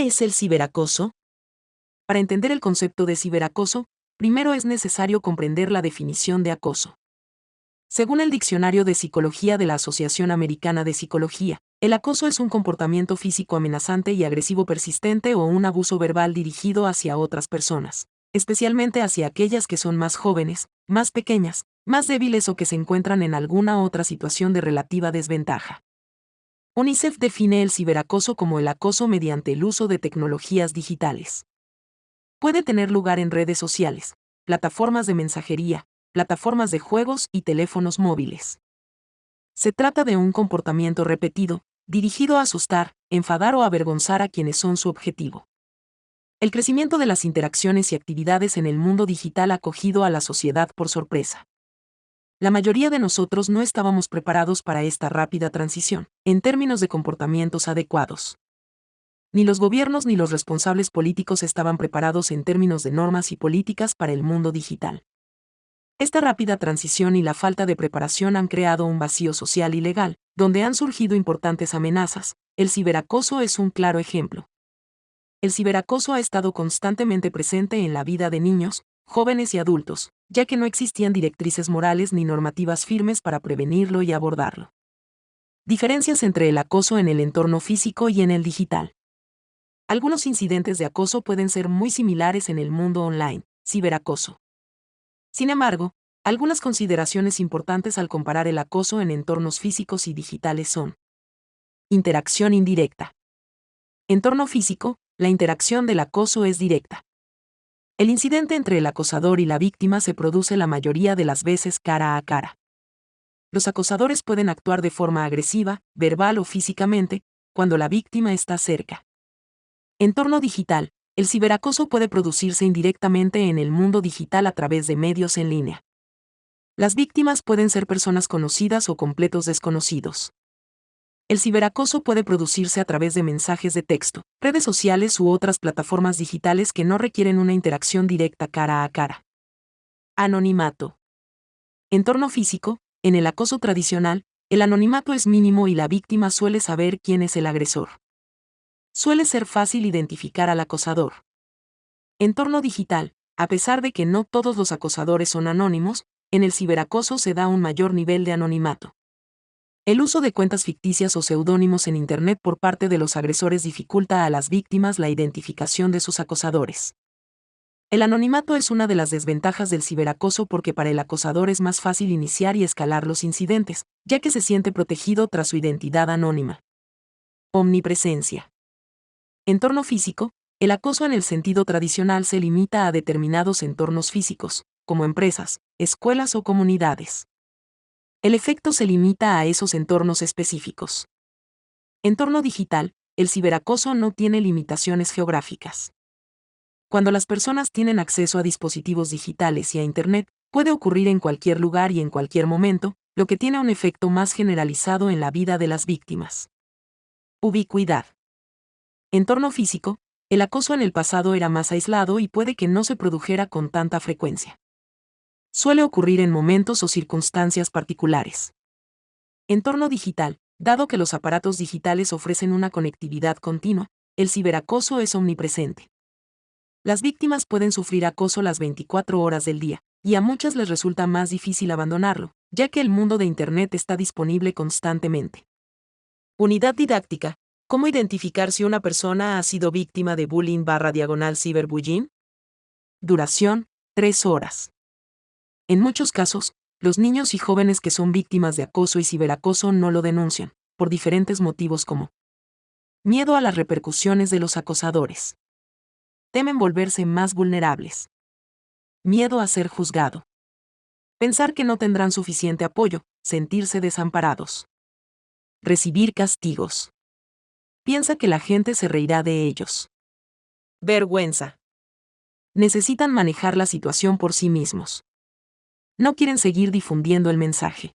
¿Qué es el ciberacoso? Para entender el concepto de ciberacoso, primero es necesario comprender la definición de acoso. Según el Diccionario de Psicología de la Asociación Americana de Psicología, el acoso es un comportamiento físico amenazante y agresivo persistente o un abuso verbal dirigido hacia otras personas, especialmente hacia aquellas que son más jóvenes, más pequeñas, más débiles o que se encuentran en alguna otra situación de relativa desventaja. UNICEF define el ciberacoso como el acoso mediante el uso de tecnologías digitales. Puede tener lugar en redes sociales, plataformas de mensajería, plataformas de juegos y teléfonos móviles. Se trata de un comportamiento repetido, dirigido a asustar, enfadar o avergonzar a quienes son su objetivo. El crecimiento de las interacciones y actividades en el mundo digital ha cogido a la sociedad por sorpresa. La mayoría de nosotros no estábamos preparados para esta rápida transición, en términos de comportamientos adecuados. Ni los gobiernos ni los responsables políticos estaban preparados en términos de normas y políticas para el mundo digital. Esta rápida transición y la falta de preparación han creado un vacío social y legal, donde han surgido importantes amenazas. El ciberacoso es un claro ejemplo. El ciberacoso ha estado constantemente presente en la vida de niños, jóvenes y adultos, ya que no existían directrices morales ni normativas firmes para prevenirlo y abordarlo. Diferencias entre el acoso en el entorno físico y en el digital. Algunos incidentes de acoso pueden ser muy similares en el mundo online, ciberacoso. Sin embargo, algunas consideraciones importantes al comparar el acoso en entornos físicos y digitales son: interacción indirecta. Entorno físico, la interacción del acoso es directa. El incidente entre el acosador y la víctima se produce la mayoría de las veces cara a cara. Los acosadores pueden actuar de forma agresiva, verbal o físicamente, cuando la víctima está cerca. Entorno digital, el ciberacoso puede producirse indirectamente en el mundo digital a través de medios en línea. Las víctimas pueden ser personas conocidas o completos desconocidos. El ciberacoso puede producirse a través de mensajes de texto, redes sociales u otras plataformas digitales que no requieren una interacción directa cara a cara. Anonimato. Entorno físico, en el acoso tradicional, el anonimato es mínimo y la víctima suele saber quién es el agresor. Suele ser fácil identificar al acosador. Entorno digital, a pesar de que no todos los acosadores son anónimos, en el ciberacoso se da un mayor nivel de anonimato. El uso de cuentas ficticias o seudónimos en Internet por parte de los agresores dificulta a las víctimas la identificación de sus acosadores. El anonimato es una de las desventajas del ciberacoso porque para el acosador es más fácil iniciar y escalar los incidentes, ya que se siente protegido tras su identidad anónima. Omnipresencia. Entorno físico, el acoso en el sentido tradicional se limita a determinados entornos físicos, como empresas, escuelas o comunidades. El efecto se limita a esos entornos específicos. Entorno digital, el ciberacoso no tiene limitaciones geográficas. Cuando las personas tienen acceso a dispositivos digitales y a Internet, puede ocurrir en cualquier lugar y en cualquier momento, lo que tiene un efecto más generalizado en la vida de las víctimas. Ubicuidad. Entorno físico, el acoso en el pasado era más aislado y puede que no se produjera con tanta frecuencia. Suele ocurrir en momentos o circunstancias particulares. Entorno digital, dado que los aparatos digitales ofrecen una conectividad continua, el ciberacoso es omnipresente. Las víctimas pueden sufrir acoso las 24 horas del día, y a muchas les resulta más difícil abandonarlo, ya que el mundo de Internet está disponible constantemente. Unidad didáctica. ¿Cómo identificar si una persona ha sido víctima de bullying/ciberbullying? Duración: 3 horas. En muchos casos, los niños y jóvenes que son víctimas de acoso y ciberacoso no lo denuncian, por diferentes motivos como: miedo a las repercusiones de los acosadores. Temen volverse más vulnerables. Miedo a ser juzgado. Pensar que no tendrán suficiente apoyo, sentirse desamparados. Recibir castigos. Piensa que la gente se reirá de ellos. Vergüenza. Necesitan manejar la situación por sí mismos. No quieren seguir difundiendo el mensaje.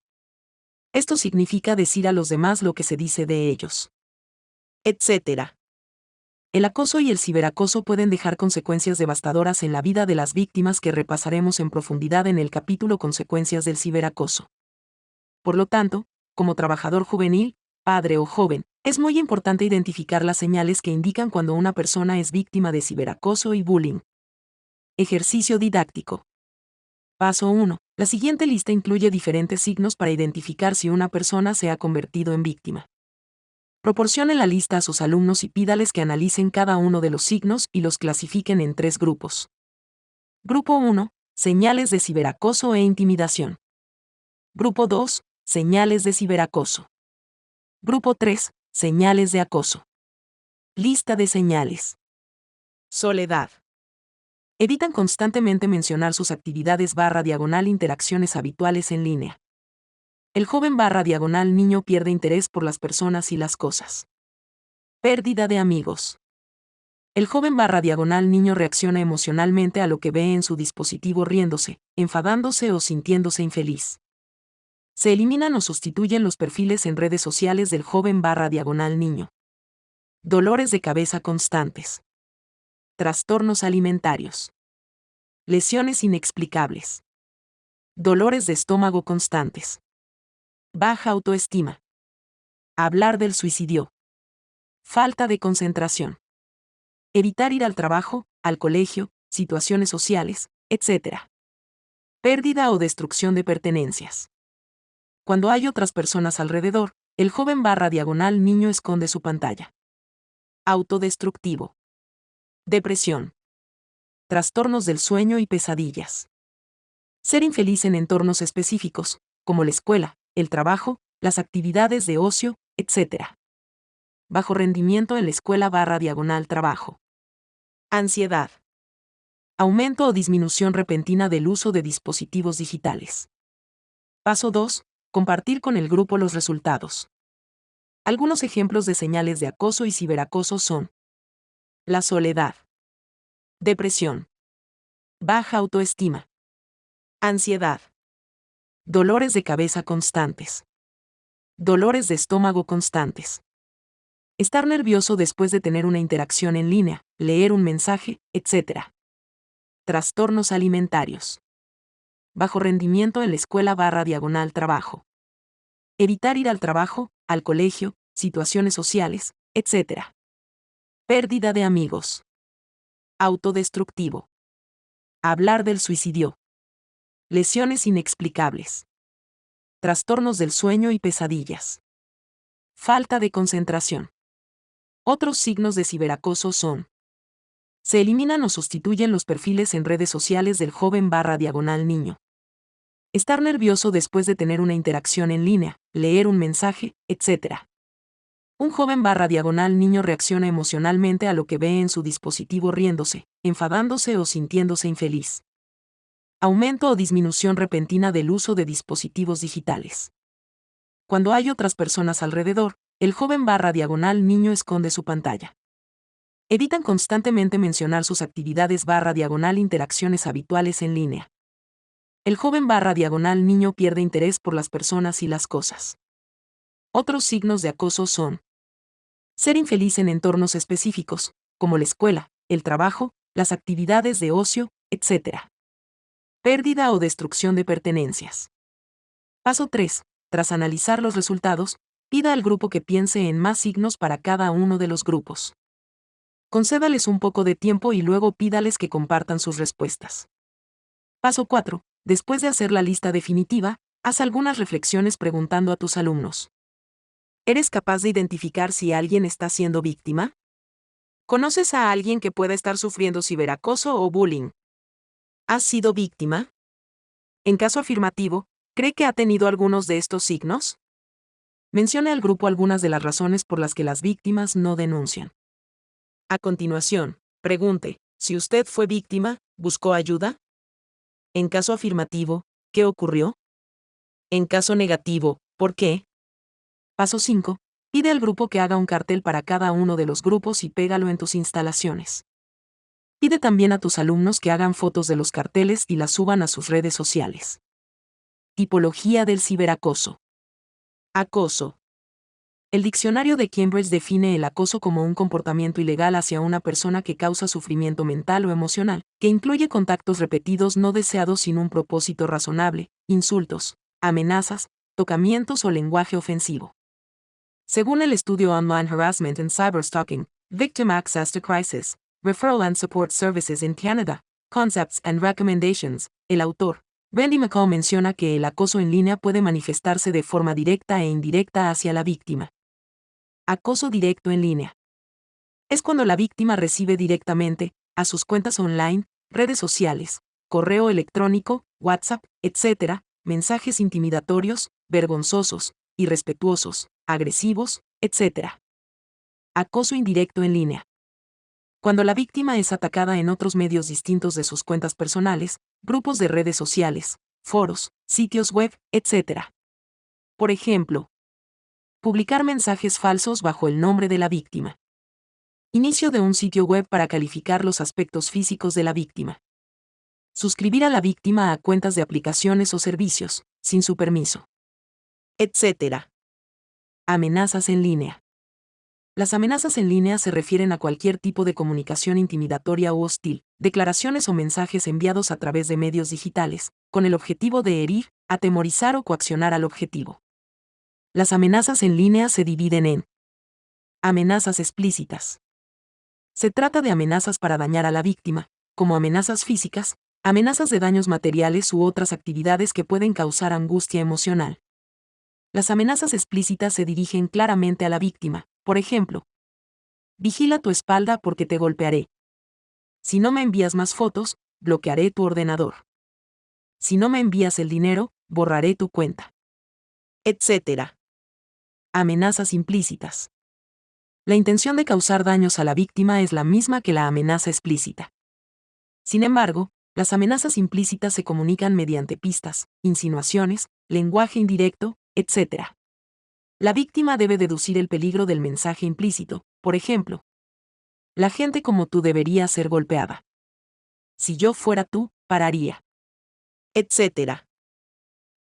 Esto significa decir a los demás lo que se dice de ellos, etc. El acoso y el ciberacoso pueden dejar consecuencias devastadoras en la vida de las víctimas que repasaremos en profundidad en el capítulo Consecuencias del ciberacoso. Por lo tanto, como trabajador juvenil, padre o joven, Es muy importante identificar las señales que indican cuando una persona es víctima de ciberacoso y bullying. Ejercicio didáctico. Paso 1. La siguiente lista incluye diferentes signos para identificar si una persona se ha convertido en víctima. Proporcione la lista a sus alumnos y pídales que analicen cada uno de los signos y los clasifiquen en 3 grupos. Grupo 1. Señales de ciberacoso e intimidación. Grupo 2. Señales de ciberacoso. Grupo 3. Señales de acoso. Lista de señales. Soledad. Evitan constantemente mencionar sus actividades / interacciones habituales en línea. El joven / niño pierde interés por las personas y las cosas. Pérdida de amigos. El joven / niño reacciona emocionalmente a lo que ve en su dispositivo riéndose, enfadándose o sintiéndose infeliz. Se eliminan o sustituyen los perfiles en redes sociales del joven / niño. Dolores de cabeza constantes. Trastornos alimentarios. Lesiones inexplicables. Dolores de estómago constantes. Baja autoestima. Hablar del suicidio. Falta de concentración. Evitar ir al trabajo, al colegio, situaciones sociales, etc. Pérdida o destrucción de pertenencias. Cuando hay otras personas alrededor, el joven / niño esconde su pantalla. Autodestructivo. Depresión. Trastornos del sueño y pesadillas. Ser infeliz en entornos específicos, como la escuela, el trabajo, las actividades de ocio, etc. Bajo rendimiento en la escuela / trabajo. Ansiedad. Aumento o disminución repentina del uso de dispositivos digitales. Paso 2. Compartir con el grupo los resultados. Algunos ejemplos de señales de acoso y ciberacoso son: la soledad, depresión, baja autoestima, ansiedad, dolores de cabeza constantes, dolores de estómago constantes, estar nervioso después de tener una interacción en línea, leer un mensaje, etc. Trastornos alimentarios. Bajo rendimiento en la escuela / trabajo. Evitar ir al trabajo, al colegio, situaciones sociales, etc. Pérdida de amigos. Autodestructivo. Hablar del suicidio. Lesiones inexplicables. Trastornos del sueño y pesadillas. Falta de concentración. Otros signos de ciberacoso son: se eliminan o sustituyen los perfiles en redes sociales del joven / niño. Estar nervioso después de tener una interacción en línea, leer un mensaje, etc. Un joven / niño reacciona emocionalmente a lo que ve en su dispositivo riéndose, enfadándose o sintiéndose infeliz. Aumento o disminución repentina del uso de dispositivos digitales. Cuando hay otras personas alrededor, el joven / niño esconde su pantalla. Evitan constantemente mencionar sus actividades / interacciones habituales en línea. El joven / niño pierde interés por las personas y las cosas. Otros signos de acoso son: ser infeliz en entornos específicos, como la escuela, el trabajo, las actividades de ocio, etc. Pérdida o destrucción de pertenencias. Paso 3. Tras analizar los resultados, pida al grupo que piense en más signos para cada uno de los grupos. Concédales un poco de tiempo y luego pídales que compartan sus respuestas. Paso 4. Después de hacer la lista definitiva, haz algunas reflexiones preguntando a tus alumnos. ¿Eres capaz de identificar si alguien está siendo víctima? ¿Conoces a alguien que pueda estar sufriendo ciberacoso o bullying? ¿Has sido víctima? En caso afirmativo, ¿cree que ha tenido algunos de estos signos? Mencione al grupo algunas de las razones por las que las víctimas no denuncian. A continuación, pregunte: si usted fue víctima, ¿buscó ayuda? En caso afirmativo, ¿qué ocurrió? En caso negativo, ¿por qué? Paso 5. Pide al grupo que haga un cartel para cada uno de los grupos y pégalo en tus instalaciones. Pide también a tus alumnos que hagan fotos de los carteles y las suban a sus redes sociales. Tipología del ciberacoso. Acoso. El diccionario de Cambridge define el acoso como un comportamiento ilegal hacia una persona que causa sufrimiento mental o emocional, que incluye contactos repetidos no deseados sin un propósito razonable, insultos, amenazas, tocamientos o lenguaje ofensivo. Según el estudio Online Harassment and Cyberstalking, Victim Access to Crisis, Referral and Support Services in Canada, Concepts and Recommendations, el autor, Randy McCall menciona que el acoso en línea puede manifestarse de forma directa e indirecta hacia la víctima. Acoso directo en línea. Es cuando la víctima recibe directamente, a sus cuentas online, redes sociales, correo electrónico, WhatsApp, etc., mensajes intimidatorios, vergonzosos, irrespetuosos, agresivos, etc. Acoso indirecto en línea. Cuando la víctima es atacada en otros medios distintos de sus cuentas personales, grupos de redes sociales, foros, sitios web, etc. Por ejemplo, publicar mensajes falsos bajo el nombre de la víctima. Inicio de un sitio web para calificar los aspectos físicos de la víctima. Suscribir a la víctima a cuentas de aplicaciones o servicios, sin su permiso. Etc. Amenazas en línea. Las amenazas en línea se refieren a cualquier tipo de comunicación intimidatoria o hostil, declaraciones o mensajes enviados a través de medios digitales, con el objetivo de herir, atemorizar o coaccionar al objetivo. Las amenazas en línea se dividen en amenazas explícitas. Se trata de amenazas para dañar a la víctima, como amenazas físicas, amenazas de daños materiales u otras actividades que pueden causar angustia emocional. Las amenazas explícitas se dirigen claramente a la víctima, por ejemplo, vigila tu espalda porque te golpearé. Si no me envías más fotos, bloquearé tu ordenador. Si no me envías el dinero, borraré tu cuenta. Etc. Amenazas implícitas. La intención de causar daños a la víctima es la misma que la amenaza explícita. Sin embargo, las amenazas implícitas se comunican mediante pistas, insinuaciones, lenguaje indirecto, etc. La víctima debe deducir el peligro del mensaje implícito, por ejemplo, la gente como tú debería ser golpeada. Si yo fuera tú, pararía. Etc.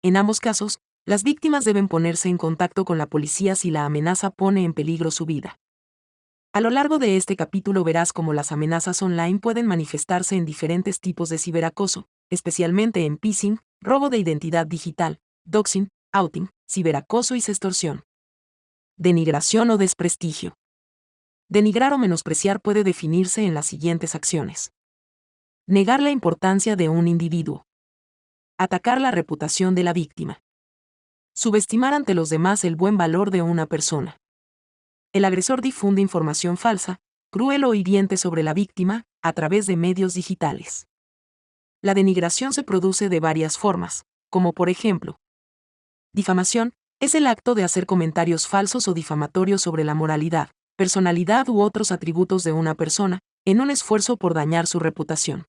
En ambos casos, las víctimas deben ponerse en contacto con la policía si la amenaza pone en peligro su vida. A lo largo de este capítulo verás cómo las amenazas online pueden manifestarse en diferentes tipos de ciberacoso, especialmente en phishing, robo de identidad digital, doxing, outing, ciberacoso y sextorsión. Denigración o desprestigio. Denigrar o menospreciar puede definirse en las siguientes acciones. Negar la importancia de un individuo. Atacar la reputación de la víctima. Subestimar ante los demás el buen valor de una persona. El agresor difunde información falsa, cruel o hiriente sobre la víctima, a través de medios digitales. La denigración se produce de varias formas, como por ejemplo, difamación, es el acto de hacer comentarios falsos o difamatorios sobre la moralidad, personalidad u otros atributos de una persona, en un esfuerzo por dañar su reputación.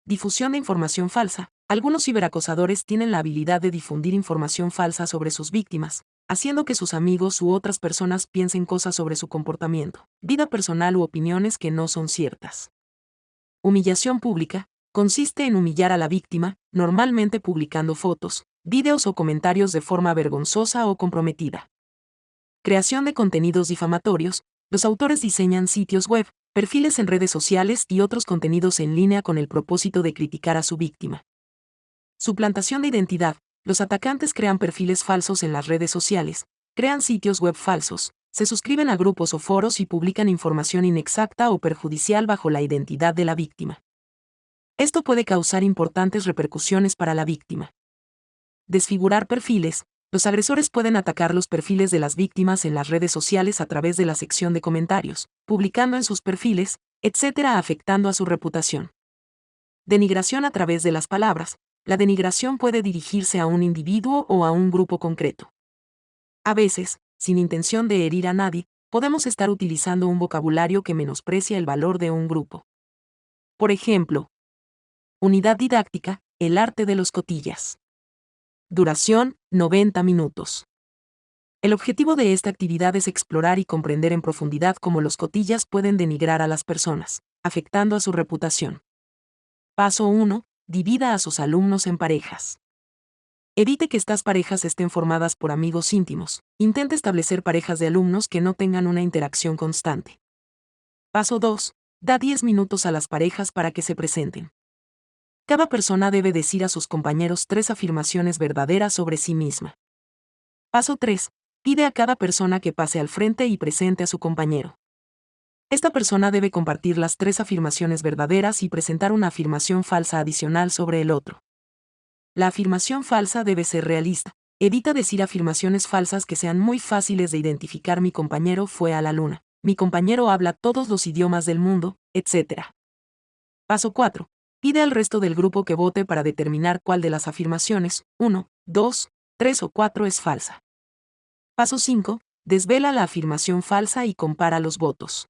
Difusión de información falsa. Algunos ciberacosadores tienen la habilidad de difundir información falsa sobre sus víctimas, haciendo que sus amigos u otras personas piensen cosas sobre su comportamiento, vida personal u opiniones que no son ciertas. Humillación pública. Consiste en humillar a la víctima, normalmente publicando fotos, vídeos o comentarios de forma vergonzosa o comprometida. Creación de contenidos difamatorios. Los autores diseñan sitios web, perfiles en redes sociales y otros contenidos en línea con el propósito de criticar a su víctima. Suplantación de identidad. Los atacantes crean perfiles falsos en las redes sociales, crean sitios web falsos, se suscriben a grupos o foros y publican información inexacta o perjudicial bajo la identidad de la víctima. Esto puede causar importantes repercusiones para la víctima. Desfigurar perfiles. Los agresores pueden atacar los perfiles de las víctimas en las redes sociales a través de la sección de comentarios, publicando en sus perfiles, etc., afectando a su reputación. Denigración a través de las palabras. La denigración puede dirigirse a un individuo o a un grupo concreto. A veces, sin intención de herir a nadie, podemos estar utilizando un vocabulario que menosprecia el valor de un grupo. Por ejemplo, unidad didáctica, el arte de los cotillas. Duración, 90 minutos. El objetivo de esta actividad es explorar y comprender en profundidad cómo los cotillas pueden denigrar a las personas, afectando a su reputación. Paso 1. Divida a sus alumnos en parejas. Evite que estas parejas estén formadas por amigos íntimos. Intente establecer parejas de alumnos que no tengan una interacción constante. Paso 2. Da 10 minutos a las parejas para que se presenten. Cada persona debe decir a sus compañeros 3 afirmaciones verdaderas sobre sí misma. Paso 3. Pide a cada persona que pase al frente y presente a su compañero. Esta persona debe compartir las 3 afirmaciones verdaderas y presentar una afirmación falsa adicional sobre el otro. La afirmación falsa debe ser realista. Evita decir afirmaciones falsas que sean muy fáciles de identificar. Mi compañero fue a la luna. Mi compañero habla todos los idiomas del mundo, etc. Paso 4. Pide al resto del grupo que vote para determinar cuál de las afirmaciones, 1, 2, 3 o 4 es falsa. Paso 5. Desvela la afirmación falsa y compara los votos.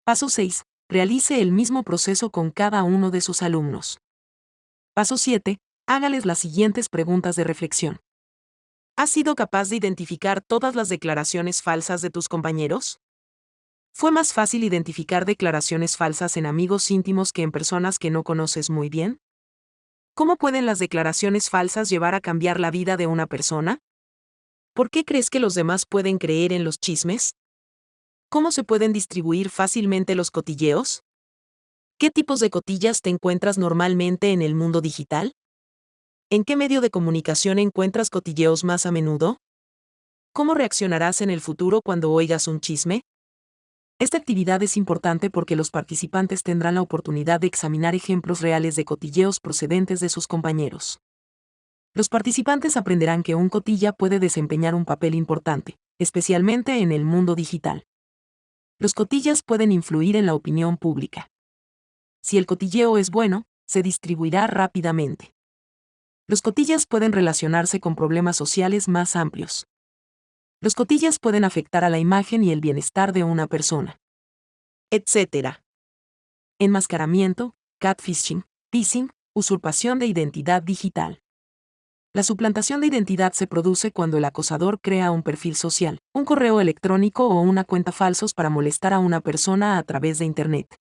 Paso 6. Realice el mismo proceso con cada uno de sus alumnos. Paso 7. Hágales las siguientes preguntas de reflexión. ¿Has sido capaz de identificar todas las declaraciones falsas de tus compañeros? ¿Fue más fácil identificar declaraciones falsas en amigos íntimos que en personas que no conoces muy bien? ¿Cómo pueden las declaraciones falsas llevar a cambiar la vida de una persona? ¿Por qué crees que los demás pueden creer en los chismes? ¿Cómo se pueden distribuir fácilmente los cotilleos? ¿Qué tipos de cotillas te encuentras normalmente en el mundo digital? ¿En qué medio de comunicación encuentras cotilleos más a menudo? ¿Cómo reaccionarás en el futuro cuando oigas un chisme? Esta actividad es importante porque los participantes tendrán la oportunidad de examinar ejemplos reales de cotilleos procedentes de sus compañeros. Los participantes aprenderán que un cotilla puede desempeñar un papel importante, especialmente en el mundo digital. Los cotillas pueden influir en la opinión pública. Si el cotilleo es bueno, se distribuirá rápidamente. Los cotillas pueden relacionarse con problemas sociales más amplios. Los cotillas pueden afectar a la imagen y el bienestar de una persona, etc. Enmascaramiento, catfishing, phishing, usurpación de identidad digital. La suplantación de identidad se produce cuando el acosador crea un perfil social, un correo electrónico o una cuenta falsos para molestar a una persona a través de Internet.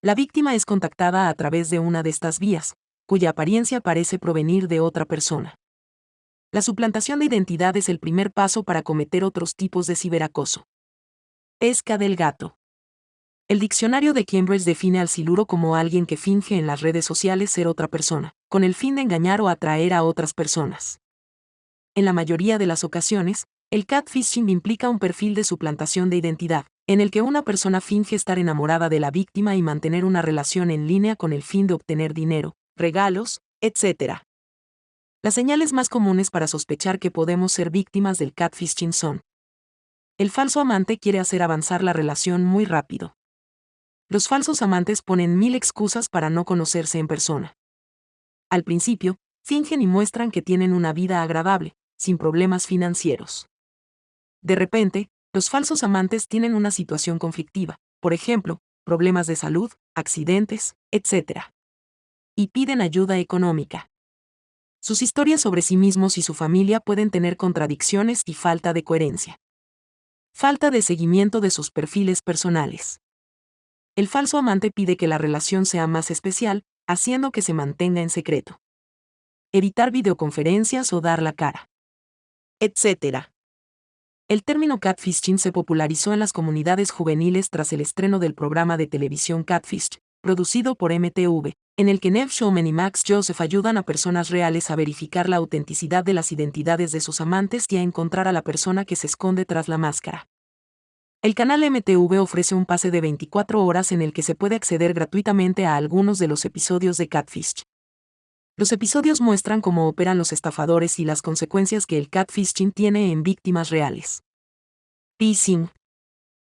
La víctima es contactada a través de una de estas vías, cuya apariencia parece provenir de otra persona. La suplantación de identidad es el primer paso para cometer otros tipos de ciberacoso. Pesca del gato. El diccionario de Cambridge define al siluro como alguien que finge en las redes sociales ser otra persona, con el fin de engañar o atraer a otras personas. En la mayoría de las ocasiones, el catfishing implica un perfil de suplantación de identidad, en el que una persona finge estar enamorada de la víctima y mantener una relación en línea con el fin de obtener dinero, regalos, etc. Las señales más comunes para sospechar que podemos ser víctimas del catfishing son: el falso amante quiere hacer avanzar la relación muy rápido. Los falsos amantes ponen 1000 excusas para no conocerse en persona. Al principio, fingen y muestran que tienen una vida agradable, sin problemas financieros. De repente, los falsos amantes tienen una situación conflictiva, por ejemplo, problemas de salud, accidentes, etc. Y piden ayuda económica. Sus historias sobre sí mismos y su familia pueden tener contradicciones y falta de coherencia. Falta de seguimiento de sus perfiles personales. El falso amante pide que la relación sea más especial, haciendo que se mantenga en secreto. Evitar videoconferencias o dar la cara, etc. El término catfishing se popularizó en las comunidades juveniles tras el estreno del programa de televisión Catfish, producido por MTV, en el que Nev Shulman y Max Joseph ayudan a personas reales a verificar la autenticidad de las identidades de sus amantes y a encontrar a la persona que se esconde tras la máscara. El canal MTV ofrece un pase de 24 horas en el que se puede acceder gratuitamente a algunos de los episodios de Catfish. Los episodios muestran cómo operan los estafadores y las consecuencias que el catfishing tiene en víctimas reales. Phishing.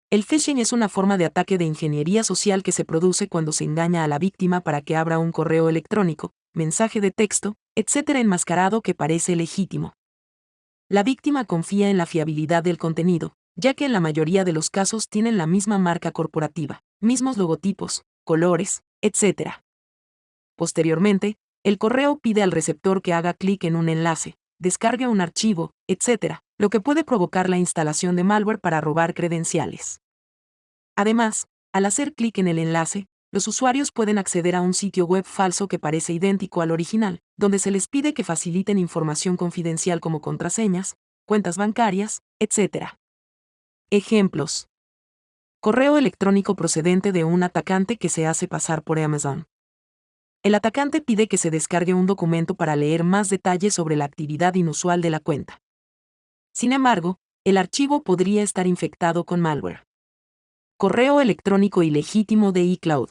El phishing es una forma de ataque de ingeniería social que se produce cuando se engaña a la víctima para que abra un correo electrónico, mensaje de texto, etc. enmascarado que parece legítimo. La víctima confía en la fiabilidad del contenido, ya que en la mayoría de los casos tienen la misma marca corporativa, mismos logotipos, colores, etc. Posteriormente, el correo pide al receptor que haga clic en un enlace, descargue un archivo, etc., lo que puede provocar la instalación de malware para robar credenciales. Además, al hacer clic en el enlace, los usuarios pueden acceder a un sitio web falso que parece idéntico al original, donde se les pide que faciliten información confidencial como contraseñas, cuentas bancarias, etc. Ejemplos. Correo electrónico procedente de un atacante que se hace pasar por Amazon. El atacante pide que se descargue un documento para leer más detalles sobre la actividad inusual de la cuenta. Sin embargo, el archivo podría estar infectado con malware. Correo electrónico ilegítimo de iCloud.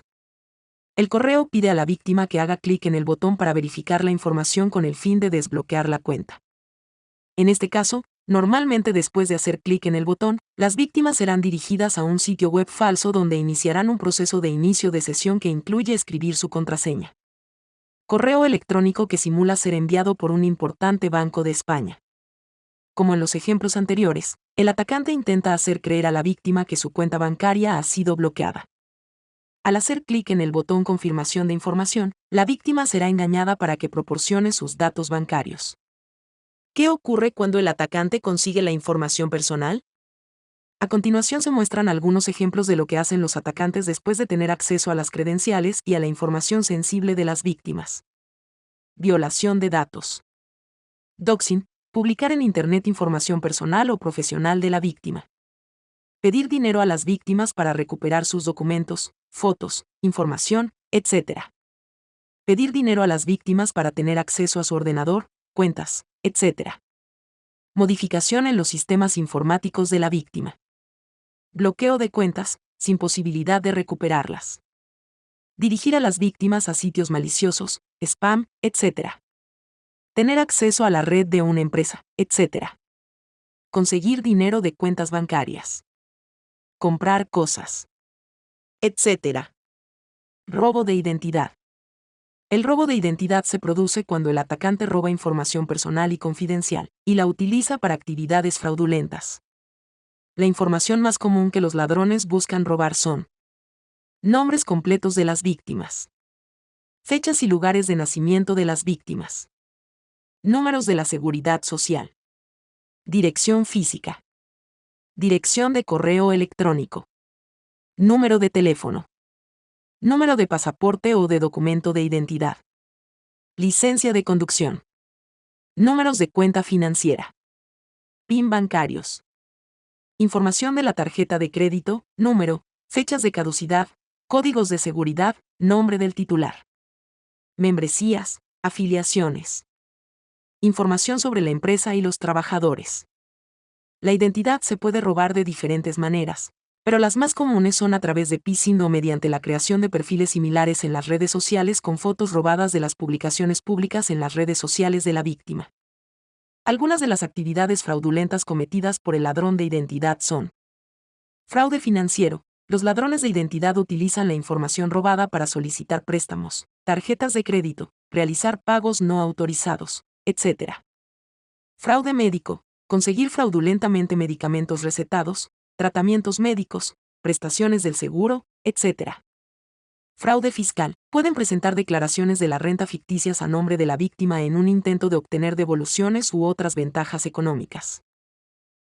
El correo pide a la víctima que haga clic en el botón para verificar la información con el fin de desbloquear la cuenta. En este caso, normalmente después de hacer clic en el botón, las víctimas serán dirigidas a un sitio web falso donde iniciarán un proceso de inicio de sesión que incluye escribir su contraseña. Correo electrónico que simula ser enviado por un importante banco de España. Como en los ejemplos anteriores, el atacante intenta hacer creer a la víctima que su cuenta bancaria ha sido bloqueada. Al hacer clic en el botón confirmación de información, la víctima será engañada para que proporcione sus datos bancarios. ¿Qué ocurre cuando el atacante consigue la información personal? A continuación se muestran algunos ejemplos de lo que hacen los atacantes después de tener acceso a las credenciales y a la información sensible de las víctimas. Violación de datos. Doxing, publicar en Internet información personal o profesional de la víctima. Pedir dinero a las víctimas para recuperar sus documentos, fotos, información, etc. Pedir dinero a las víctimas para tener acceso a su ordenador, cuentas, etc. Modificación en los sistemas informáticos de la víctima. Bloqueo de cuentas, sin posibilidad de recuperarlas. Dirigir a las víctimas a sitios maliciosos, spam, etc. Tener acceso a la red de una empresa, etc. Conseguir dinero de cuentas bancarias. Comprar cosas, etc. Robo de identidad. El robo de identidad se produce cuando el atacante roba información personal y confidencial, y la utiliza para actividades fraudulentas. La información más común que los ladrones buscan robar son nombres completos de las víctimas, fechas y lugares de nacimiento de las víctimas, números de la seguridad social, dirección física, dirección de correo electrónico, número de teléfono, número de pasaporte o de documento de identidad, licencia de conducción, números de cuenta financiera, PIN bancarios, información de la tarjeta de crédito, número, fechas de caducidad, códigos de seguridad, nombre del titular, membresías, afiliaciones, información sobre la empresa y los trabajadores. La identidad se puede robar de diferentes maneras, pero las más comunes son a través de phishing o mediante la creación de perfiles similares en las redes sociales con fotos robadas de las publicaciones públicas en las redes sociales de la víctima. Algunas de las actividades fraudulentas cometidas por el ladrón de identidad son: fraude financiero. Los ladrones de identidad utilizan la información robada para solicitar préstamos, tarjetas de crédito, realizar pagos no autorizados, etc. Fraude médico. Conseguir fraudulentamente medicamentos recetados, tratamientos médicos, prestaciones del seguro, etc. Fraude fiscal. Pueden presentar declaraciones de la renta ficticias a nombre de la víctima en un intento de obtener devoluciones u otras ventajas económicas.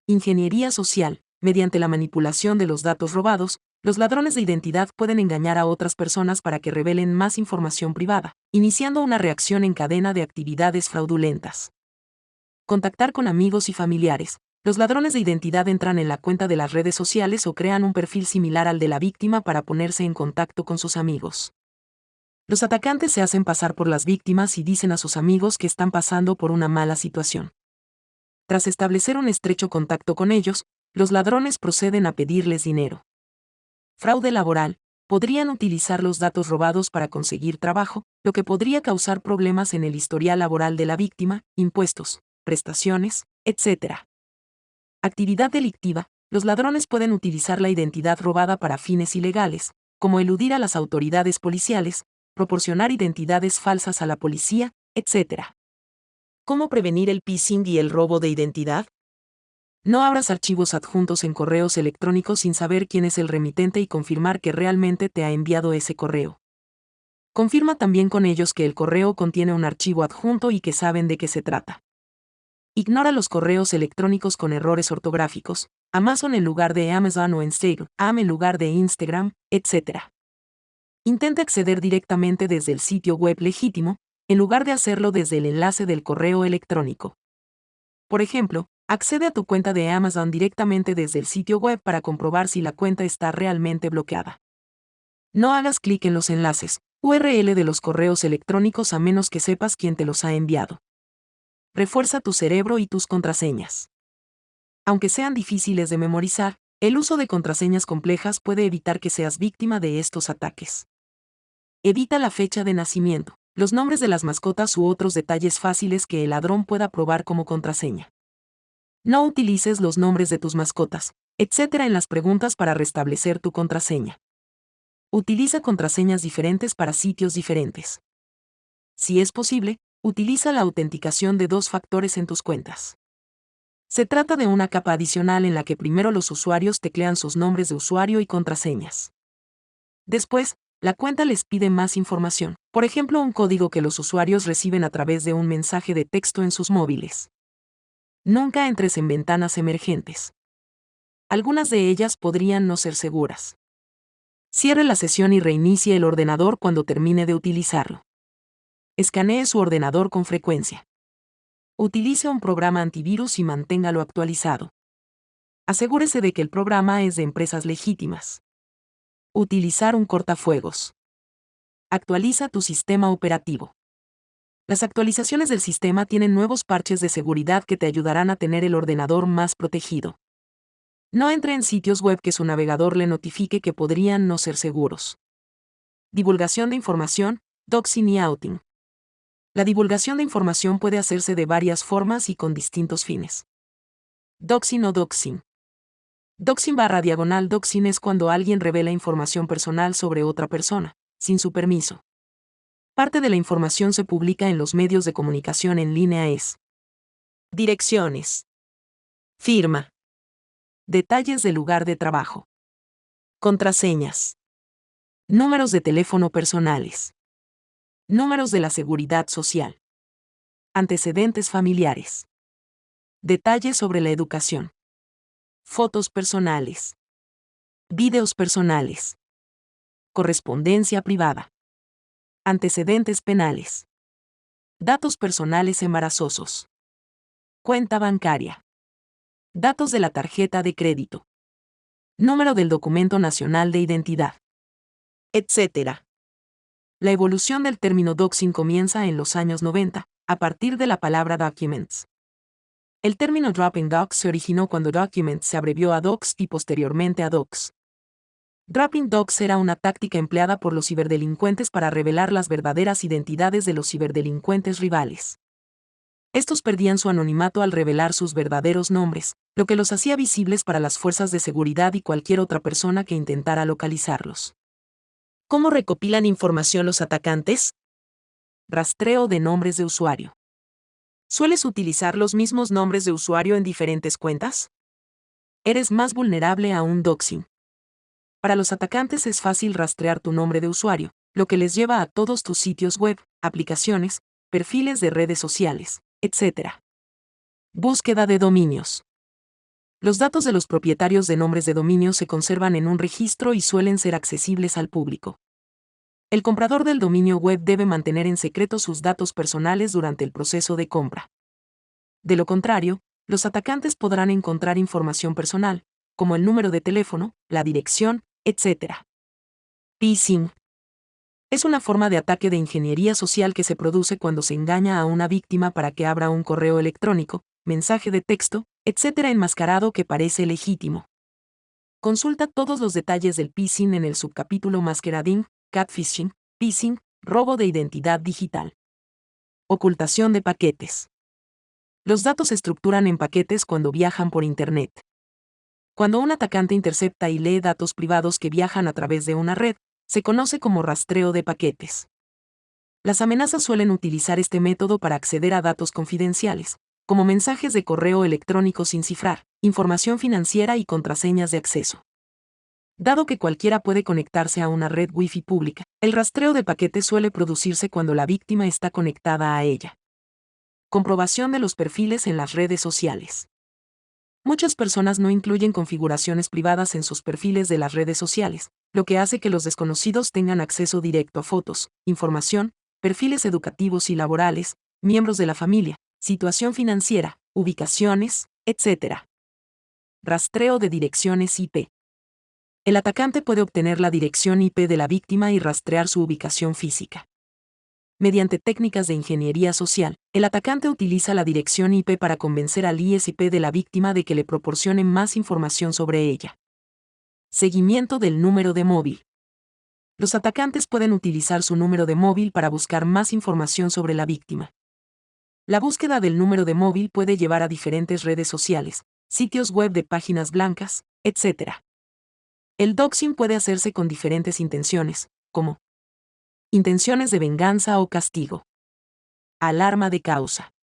Ingeniería social. Mediante la manipulación de los datos robados, los ladrones de identidad pueden engañar a otras personas para que revelen más información privada, iniciando una reacción en cadena de actividades fraudulentas. Contactar con amigos y familiares. Los ladrones de identidad entran en la cuenta de las redes sociales o crean un perfil similar al de la víctima para ponerse en contacto con sus amigos. Los atacantes se hacen pasar por las víctimas y dicen a sus amigos que están pasando por una mala situación. Tras establecer un estrecho contacto con ellos, los ladrones proceden a pedirles dinero. Fraude laboral. Podrían utilizar los datos robados para conseguir trabajo, lo que podría causar problemas en el historial laboral de la víctima, impuestos, prestaciones, etc. Actividad delictiva. Los ladrones pueden utilizar la identidad robada para fines ilegales, como eludir a las autoridades policiales, proporcionar identidades falsas a la policía, etc. ¿Cómo prevenir el phishing y el robo de identidad? No abras archivos adjuntos en correos electrónicos sin saber quién es el remitente y confirmar que realmente te ha enviado ese correo. Confirma también con ellos que el correo contiene un archivo adjunto y que saben de qué se trata. Ignora los correos electrónicos con errores ortográficos, Amazon en lugar de Amazon o Instagram en lugar de Instagram, etc. Intenta acceder directamente desde el sitio web legítimo, en lugar de hacerlo desde el enlace del correo electrónico. Por ejemplo, accede a tu cuenta de Amazon directamente desde el sitio web para comprobar si la cuenta está realmente bloqueada. No hagas clic en los enlaces, URL de los correos electrónicos a menos que sepas quién te los ha enviado. Refuerza tu cerebro y tus contraseñas. Aunque sean difíciles de memorizar, el uso de contraseñas complejas puede evitar que seas víctima de estos ataques. Evita la fecha de nacimiento, los nombres de las mascotas u otros detalles fáciles que el ladrón pueda probar como contraseña. No utilices los nombres de tus mascotas, etc. en las preguntas para restablecer tu contraseña. Utiliza contraseñas diferentes para sitios diferentes. Si es posible, utiliza la autenticación de 2 factores en tus cuentas. Se trata de una capa adicional en la que primero los usuarios teclean sus nombres de usuario y contraseñas. Después, la cuenta les pide más información, por ejemplo un código que los usuarios reciben a través de un mensaje de texto en sus móviles. Nunca entres en ventanas emergentes. Algunas de ellas podrían no ser seguras. Cierre la sesión y reinicie el ordenador cuando termine de utilizarlo. Escanee su ordenador con frecuencia. Utilice un programa antivirus y manténgalo actualizado. Asegúrese de que el programa es de empresas legítimas. Utilizar un cortafuegos. Actualiza tu sistema operativo. Las actualizaciones del sistema tienen nuevos parches de seguridad que te ayudarán a tener el ordenador más protegido. No entre en sitios web que su navegador le notifique que podrían no ser seguros. Divulgación de información, doxing y outing. La divulgación de información puede hacerse de varias formas y con distintos fines. Doxing o doxing. Doxing/doxing es cuando alguien revela información personal sobre otra persona, sin su permiso. Parte de la información se publica en los medios de comunicación en línea es direcciones, firma, detalles del lugar de trabajo, contraseñas, números de teléfono personales, números de la seguridad social, antecedentes familiares, detalles sobre la educación, fotos personales, videos personales, correspondencia privada, antecedentes penales, datos personales embarazosos, cuenta bancaria, datos de la tarjeta de crédito, número del documento nacional de identidad, etc. La evolución del término doxing comienza en los años 90, a partir de la palabra documents. El término dropping docs se originó cuando documents se abrevió a docs y posteriormente a docs. Dropping docs era una táctica empleada por los ciberdelincuentes para revelar las verdaderas identidades de los ciberdelincuentes rivales. Estos perdían su anonimato al revelar sus verdaderos nombres, lo que los hacía visibles para las fuerzas de seguridad y cualquier otra persona que intentara localizarlos. ¿Cómo recopilan información los atacantes? Rastreo de nombres de usuario. ¿Sueles utilizar los mismos nombres de usuario en diferentes cuentas? Eres más vulnerable a un doxing. Para los atacantes es fácil rastrear tu nombre de usuario, lo que les lleva a todos tus sitios web, aplicaciones, perfiles de redes sociales, etc. Búsqueda de dominios. Los datos de los propietarios de nombres de dominio se conservan en un registro y suelen ser accesibles al público. El comprador del dominio web debe mantener en secreto sus datos personales durante el proceso de compra. De lo contrario, los atacantes podrán encontrar información personal, como el número de teléfono, la dirección, etc. Phishing. Es una forma de ataque de ingeniería social que se produce cuando se engaña a una víctima para que abra un correo electrónico, mensaje de texto, etc. enmascarado que parece legítimo. Consulta todos los detalles del phishing en el subcapítulo Masquerading, Catfishing, Phishing, robo de identidad digital. Ocultación de paquetes. Los datos se estructuran en paquetes cuando viajan por Internet. Cuando un atacante intercepta y lee datos privados que viajan a través de una red, se conoce como rastreo de paquetes. Las amenazas suelen utilizar este método para acceder a datos confidenciales, como mensajes de correo electrónico sin cifrar, información financiera y contraseñas de acceso. Dado que cualquiera puede conectarse a una red Wi-Fi pública, el rastreo de paquetes suele producirse cuando la víctima está conectada a ella. Comprobación de los perfiles en las redes sociales. Muchas personas no incluyen configuraciones privadas en sus perfiles de las redes sociales, lo que hace que los desconocidos tengan acceso directo a fotos, información, perfiles educativos y laborales, miembros de la familia, situación financiera, ubicaciones, etc. Rastreo de direcciones IP. El atacante puede obtener la dirección IP de la víctima y rastrear su ubicación física. Mediante técnicas de ingeniería social, el atacante utiliza la dirección IP para convencer al ISP de la víctima de que le proporcione más información sobre ella. Seguimiento del número de móvil. Los atacantes pueden utilizar su número de móvil para buscar más información sobre la víctima. La búsqueda del número de móvil puede llevar a diferentes redes sociales, sitios web de páginas blancas, etc. El doxing puede hacerse con diferentes intenciones, como intenciones de venganza o castigo. Alarma de causa.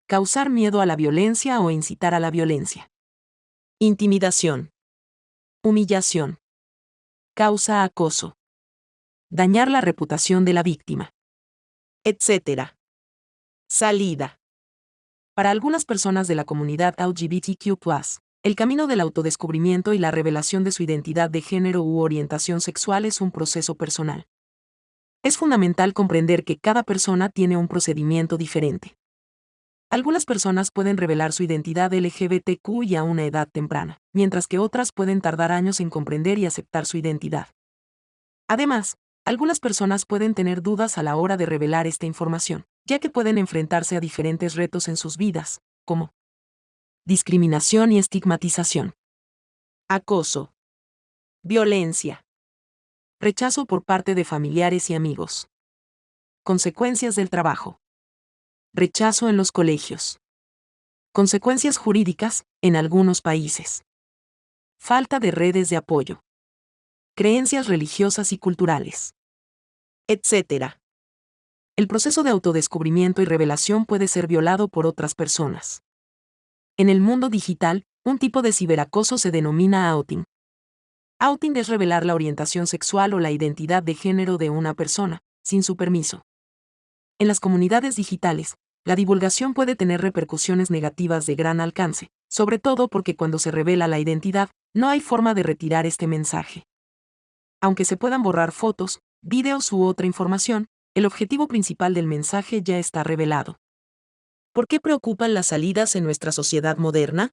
Causar miedo a la violencia o incitar a la violencia. Intimidación. Humillación. Causa acoso. Dañar la reputación de la víctima. Etc. Salida. Para algunas personas de la comunidad LGBTQ+, el camino del autodescubrimiento y la revelación de su identidad de género u orientación sexual es un proceso personal. Es fundamental comprender que cada persona tiene un procedimiento diferente. Algunas personas pueden revelar su identidad LGBTQ y a una edad temprana, mientras que otras pueden tardar años en comprender y aceptar su identidad. Además, algunas personas pueden tener dudas a la hora de revelar esta información, ya que pueden enfrentarse a diferentes retos en sus vidas, como discriminación y estigmatización, acoso, violencia, rechazo por parte de familiares y amigos, consecuencias del trabajo, rechazo en los colegios, consecuencias jurídicas en algunos países, falta de redes de apoyo, creencias religiosas y culturales, etc. El proceso de autodescubrimiento y revelación puede ser violado por otras personas. En el mundo digital, un tipo de ciberacoso se denomina outing. Outing es revelar la orientación sexual o la identidad de género de una persona, sin su permiso. En las comunidades digitales, la divulgación puede tener repercusiones negativas de gran alcance, sobre todo porque cuando se revela la identidad, no hay forma de retirar este mensaje. Aunque se puedan borrar fotos, vídeos u otra información, el objetivo principal del mensaje ya está revelado. ¿Por qué preocupan las salidas en nuestra sociedad moderna?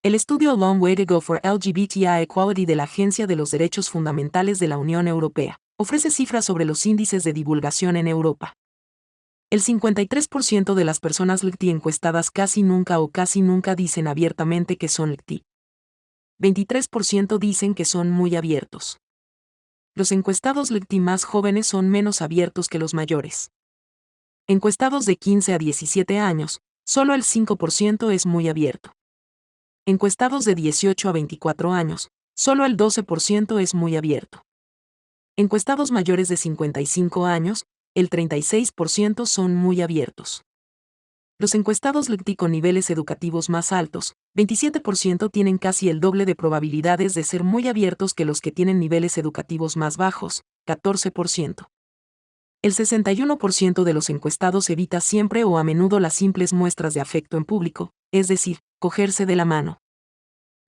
El estudio Long Way to Go for LGBTI Equality de la Agencia de los Derechos Fundamentales de la Unión Europea ofrece cifras sobre los índices de divulgación en Europa. El 53% de las personas LGBTI encuestadas casi nunca dicen abiertamente que son LGBTI. 23% dicen que son muy abiertos. Los encuestados LGBTI más jóvenes son menos abiertos que los mayores. Encuestados de 15 a 17 años, solo el 5% es muy abierto. Encuestados de 18 a 24 años, solo el 12% es muy abierto. Encuestados mayores de 55 años, el 36% son muy abiertos. Los encuestados LGBTI con niveles educativos más altos, 27% tienen casi el doble de probabilidades de ser muy abiertos que los que tienen niveles educativos más bajos, 14%. El 61% de los encuestados evita siempre o a menudo las simples muestras de afecto en público, es decir, cogerse de la mano.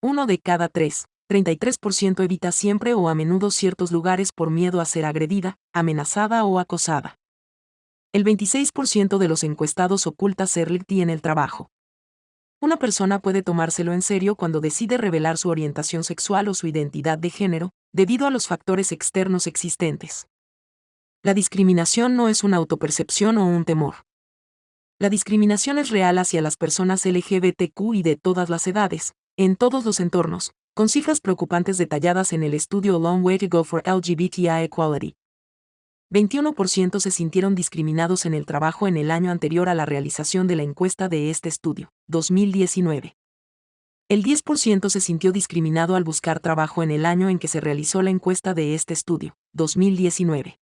1 de cada 3, 33% evita siempre o a menudo ciertos lugares por miedo a ser agredida, amenazada o acosada. El 26% de los encuestados oculta ser LGBTI en el trabajo. Una persona puede tomárselo en serio cuando decide revelar su orientación sexual o su identidad de género, debido a los factores externos existentes. La discriminación no es una autopercepción o un temor. La discriminación es real hacia las personas LGBTQ y de todas las edades, en todos los entornos, con cifras preocupantes detalladas en el estudio Long Way to Go for LGBTI Equality. 21% se sintieron discriminados en el trabajo en el año anterior a la realización de la encuesta de este estudio, 2019. El 10% se sintió discriminado al buscar trabajo en el año en que se realizó la encuesta de este estudio, 2019.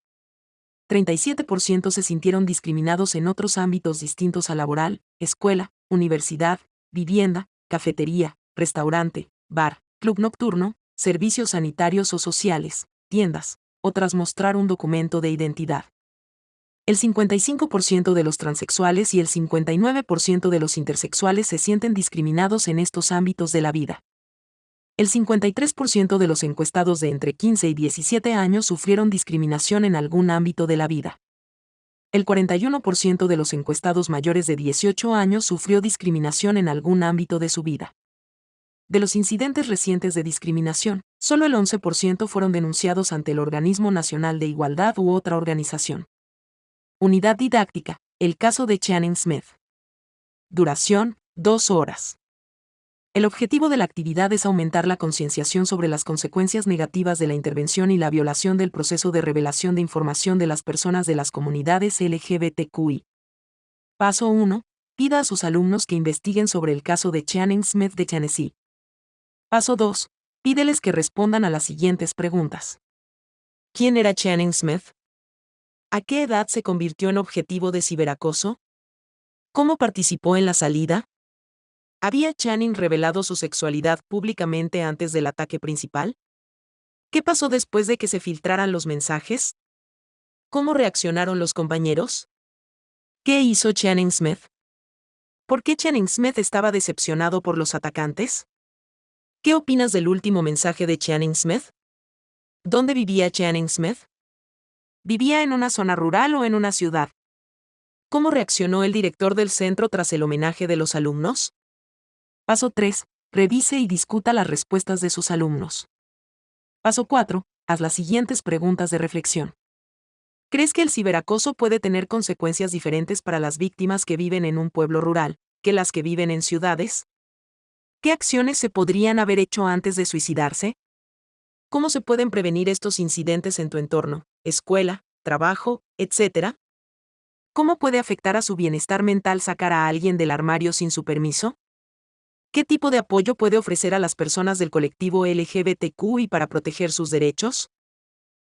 37% se sintieron discriminados en otros ámbitos distintos a laboral, escuela, universidad, vivienda, cafetería, restaurante, bar, club nocturno, servicios sanitarios o sociales, tiendas, o tras mostrar un documento de identidad. El 55% de los transexuales y el 59% de los intersexuales se sienten discriminados en estos ámbitos de la vida. El 53% de los encuestados de entre 15 y 17 años sufrieron discriminación en algún ámbito de la vida. El 41% de los encuestados mayores de 18 años sufrió discriminación en algún ámbito de su vida. De los incidentes recientes de discriminación, solo el 11% fueron denunciados ante el Organismo Nacional de Igualdad u otra organización. Unidad didáctica, el caso de Channing Smith. Duración, 2 horas. El objetivo de la actividad es aumentar la concienciación sobre las consecuencias negativas de la intervención y la violación del proceso de revelación de información de las personas de las comunidades LGBTQI. Paso 1. Pida a sus alumnos que investiguen sobre el caso de Channing Smith de Tennessee. Paso 2. Pídeles que respondan a las siguientes preguntas. ¿Quién era Channing Smith? ¿A qué edad se convirtió en objetivo de ciberacoso? ¿Cómo participó en la salida? ¿Había Channing revelado su sexualidad públicamente antes del ataque principal? ¿Qué pasó después de que se filtraran los mensajes? ¿Cómo reaccionaron los compañeros? ¿Qué hizo Channing Smith? ¿Por qué Channing Smith estaba decepcionado por los atacantes? ¿Qué opinas del último mensaje de Channing Smith? ¿Dónde vivía Channing Smith? ¿Vivía en una zona rural o en una ciudad? ¿Cómo reaccionó el director del centro tras el homenaje de los alumnos? Paso 3. Revise y discuta las respuestas de sus alumnos. Paso 4. Haz las siguientes preguntas de reflexión. ¿Crees que el ciberacoso puede tener consecuencias diferentes para las víctimas que viven en un pueblo rural que las que viven en ciudades? ¿Qué acciones se podrían haber hecho antes de suicidarse? ¿Cómo se pueden prevenir estos incidentes en tu entorno, escuela, trabajo, etcétera? ¿Cómo puede afectar a su bienestar mental sacar a alguien del armario sin su permiso? ¿Qué tipo de apoyo puede ofrecer a las personas del colectivo LGBTQI para proteger sus derechos?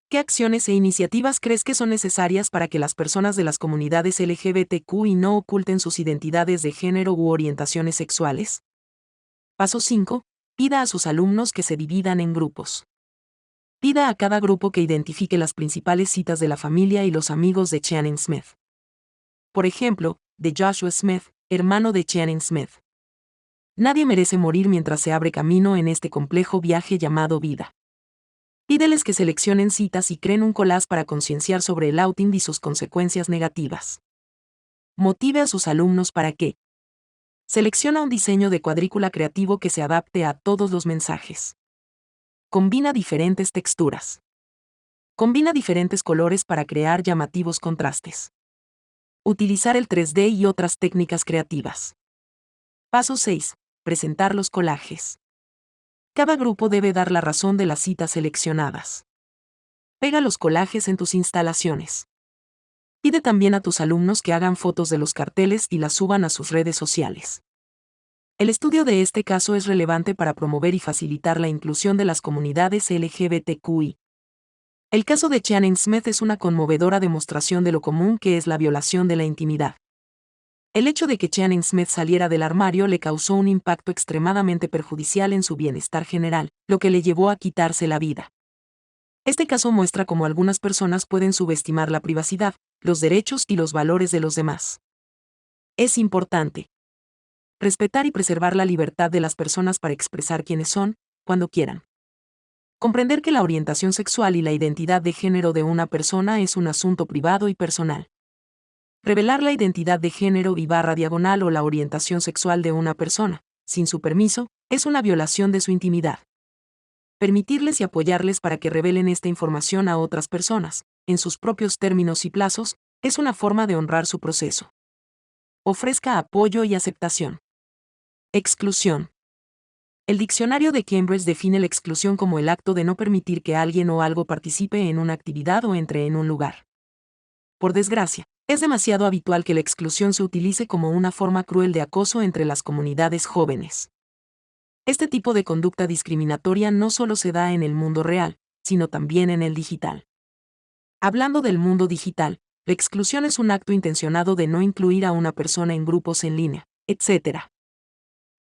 ¿Qué acciones e iniciativas crees que son necesarias para que las personas de las comunidades LGBTQI no oculten sus identidades de género u orientaciones sexuales? Paso 5. Pida a sus alumnos que se dividan en grupos. Pida a cada grupo que identifique las principales citas de la familia y los amigos de Channing Smith. Por ejemplo, de Joshua Smith, hermano de Channing Smith. Nadie merece morir mientras se abre camino en este complejo viaje llamado vida. Pídeles que seleccionen citas y creen un collage para concienciar sobre el outing y sus consecuencias negativas. Motive a sus alumnos para que selecciona un diseño de cuadrícula creativo que se adapte a todos los mensajes. Combina diferentes texturas. Combina diferentes colores para crear llamativos contrastes. Utilizar el 3D y otras técnicas creativas. Paso 6. Presentar los collages. Cada grupo debe dar la razón de las citas seleccionadas. Pega los collages en tus instalaciones. Pide también a tus alumnos que hagan fotos de los carteles y las suban a sus redes sociales. El estudio de este caso es relevante para promover y facilitar la inclusión de las comunidades LGBTQI. El caso de Channing Smith es una conmovedora demostración de lo común que es la violación de la intimidad. El hecho de que Channing Smith saliera del armario le causó un impacto extremadamente perjudicial en su bienestar general, lo que le llevó a quitarse la vida. Este caso muestra cómo algunas personas pueden subestimar la privacidad, los derechos y los valores de los demás. Es importante respetar y preservar la libertad de las personas para expresar quiénes son, cuando quieran. Comprender que la orientación sexual y la identidad de género de una persona es un asunto privado y personal. Revelar la identidad de género /diagonal o la orientación sexual de una persona, sin su permiso, es una violación de su intimidad. Permitirles y apoyarles para que revelen esta información a otras personas, en sus propios términos y plazos, es una forma de honrar su proceso. Ofrezca apoyo y aceptación. Exclusión. El diccionario de Cambridge define la exclusión como el acto de no permitir que alguien o algo participe en una actividad o entre en un lugar. Por desgracia, es demasiado habitual que la exclusión se utilice como una forma cruel de acoso entre las comunidades jóvenes. Este tipo de conducta discriminatoria no solo se da en el mundo real, sino también en el digital. Hablando del mundo digital, la exclusión es un acto intencionado de no incluir a una persona en grupos en línea, etc.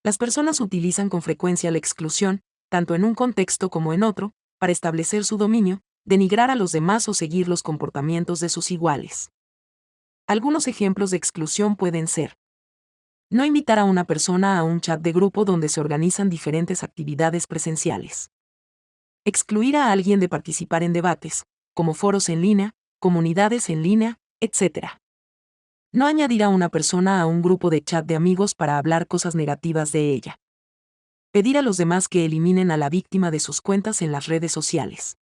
Las personas utilizan con frecuencia la exclusión, tanto en un contexto como en otro, para establecer su dominio, denigrar a los demás o seguir los comportamientos de sus iguales. Algunos ejemplos de exclusión pueden ser: no invitar a una persona a un chat de grupo donde se organizan diferentes actividades presenciales. Excluir a alguien de participar en debates, como foros en línea, comunidades en línea, etc. No añadir a una persona a un grupo de chat de amigos para hablar cosas negativas de ella. Pedir a los demás que eliminen a la víctima de sus cuentas en las redes sociales.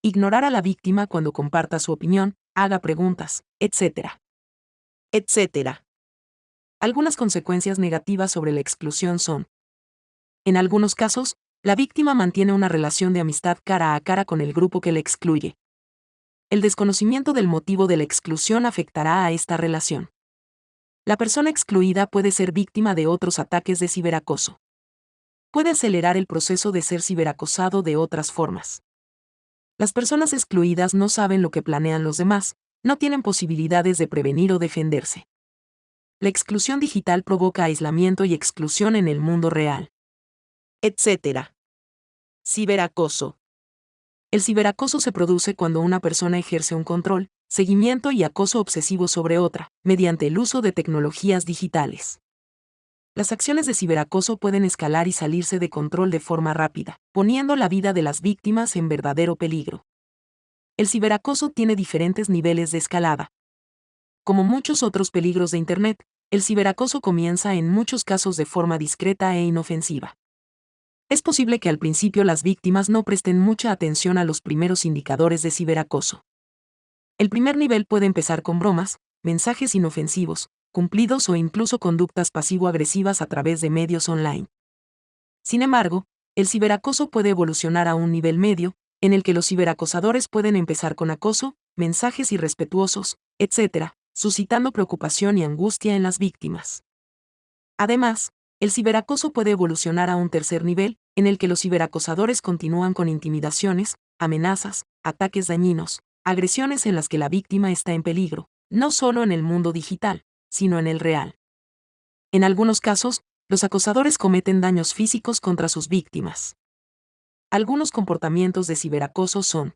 Ignorar a la víctima cuando comparta su opinión, haga preguntas, etc. Etcétera. Algunas consecuencias negativas sobre la exclusión son: en algunos casos, la víctima mantiene una relación de amistad cara a cara con el grupo que le excluye. El desconocimiento del motivo de la exclusión afectará a esta relación. La persona excluida puede ser víctima de otros ataques de ciberacoso. Puede acelerar el proceso de ser ciberacosado de otras formas. Las personas excluidas no saben lo que planean los demás, no tienen posibilidades de prevenir o defenderse. La exclusión digital provoca aislamiento y exclusión en el mundo real. Etcétera. Ciberacoso. El ciberacoso se produce cuando una persona ejerce un control, seguimiento y acoso obsesivo sobre otra, mediante el uso de tecnologías digitales. Las acciones de ciberacoso pueden escalar y salirse de control de forma rápida, poniendo la vida de las víctimas en verdadero peligro. El ciberacoso tiene diferentes niveles de escalada. Como muchos otros peligros de Internet, el ciberacoso comienza en muchos casos de forma discreta e inofensiva. Es posible que al principio las víctimas no presten mucha atención a los primeros indicadores de ciberacoso. El primer nivel puede empezar con bromas, mensajes inofensivos, cumplidos o incluso conductas pasivo-agresivas a través de medios online. Sin embargo, el ciberacoso puede evolucionar a un nivel medio, en el que los ciberacosadores pueden empezar con acoso, mensajes irrespetuosos, etc., suscitando preocupación y angustia en las víctimas. Además, el ciberacoso puede evolucionar a un tercer nivel, en el que los ciberacosadores continúan con intimidaciones, amenazas, ataques dañinos, agresiones en las que la víctima está en peligro, no solo en el mundo digital, sino en el real. En algunos casos, los acosadores cometen daños físicos contra sus víctimas. Algunos comportamientos de ciberacoso son: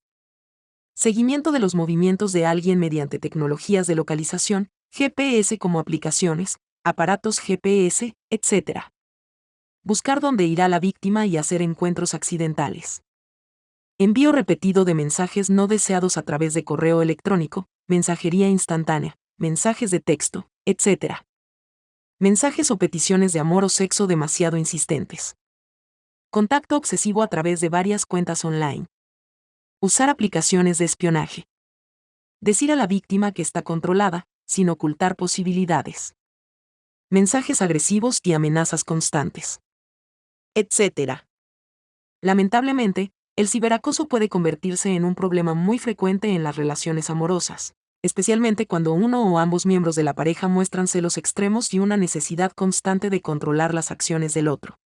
seguimiento de los movimientos de alguien mediante tecnologías de localización, GPS como aplicaciones, aparatos GPS, etc. Buscar dónde irá la víctima y hacer encuentros accidentales. Envío repetido de mensajes no deseados a través de correo electrónico, mensajería instantánea, mensajes de texto, etc. Mensajes o peticiones de amor o sexo demasiado insistentes. Contacto obsesivo a través de varias cuentas online. Usar aplicaciones de espionaje. Decir a la víctima que está controlada, sin ocultar posibilidades. Mensajes agresivos y amenazas constantes. Etcétera. Lamentablemente, el ciberacoso puede convertirse en un problema muy frecuente en las relaciones amorosas, especialmente cuando uno o ambos miembros de la pareja muestran celos extremos y una necesidad constante de controlar las acciones del otro.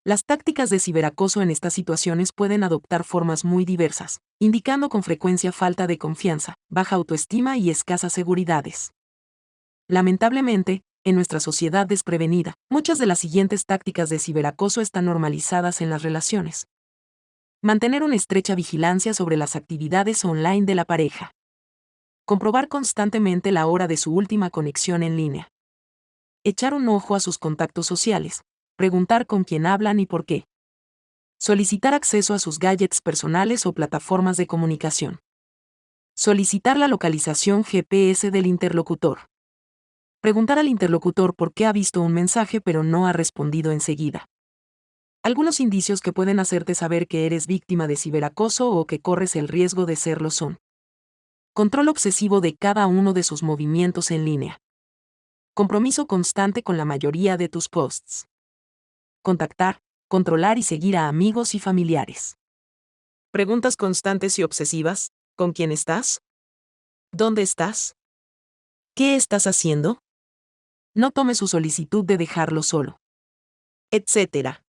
Las tácticas de ciberacoso en estas situaciones pueden adoptar formas muy diversas, indicando con frecuencia falta de confianza, baja autoestima y escasas seguridades. Lamentablemente, en nuestra sociedad desprevenida, muchas de las siguientes tácticas de ciberacoso están normalizadas en las relaciones. Mantener una estrecha vigilancia sobre las actividades online de la pareja. Comprobar constantemente la hora de su última conexión en línea. Echar un ojo a sus contactos sociales. Preguntar con quién hablan y por qué. Solicitar acceso a sus gadgets personales o plataformas de comunicación. Solicitar la localización GPS del interlocutor. Preguntar al interlocutor por qué ha visto un mensaje pero no ha respondido enseguida. Algunos indicios que pueden hacerte saber que eres víctima de ciberacoso o que corres el riesgo de serlo son: control obsesivo de cada uno de sus movimientos en línea. Compromiso constante con la mayoría de tus posts. Contactar, controlar y seguir a amigos y familiares. Preguntas constantes y obsesivas: ¿con quién estás? ¿Dónde estás? ¿Qué estás haciendo? No tome su solicitud de dejarlo solo. Etcétera.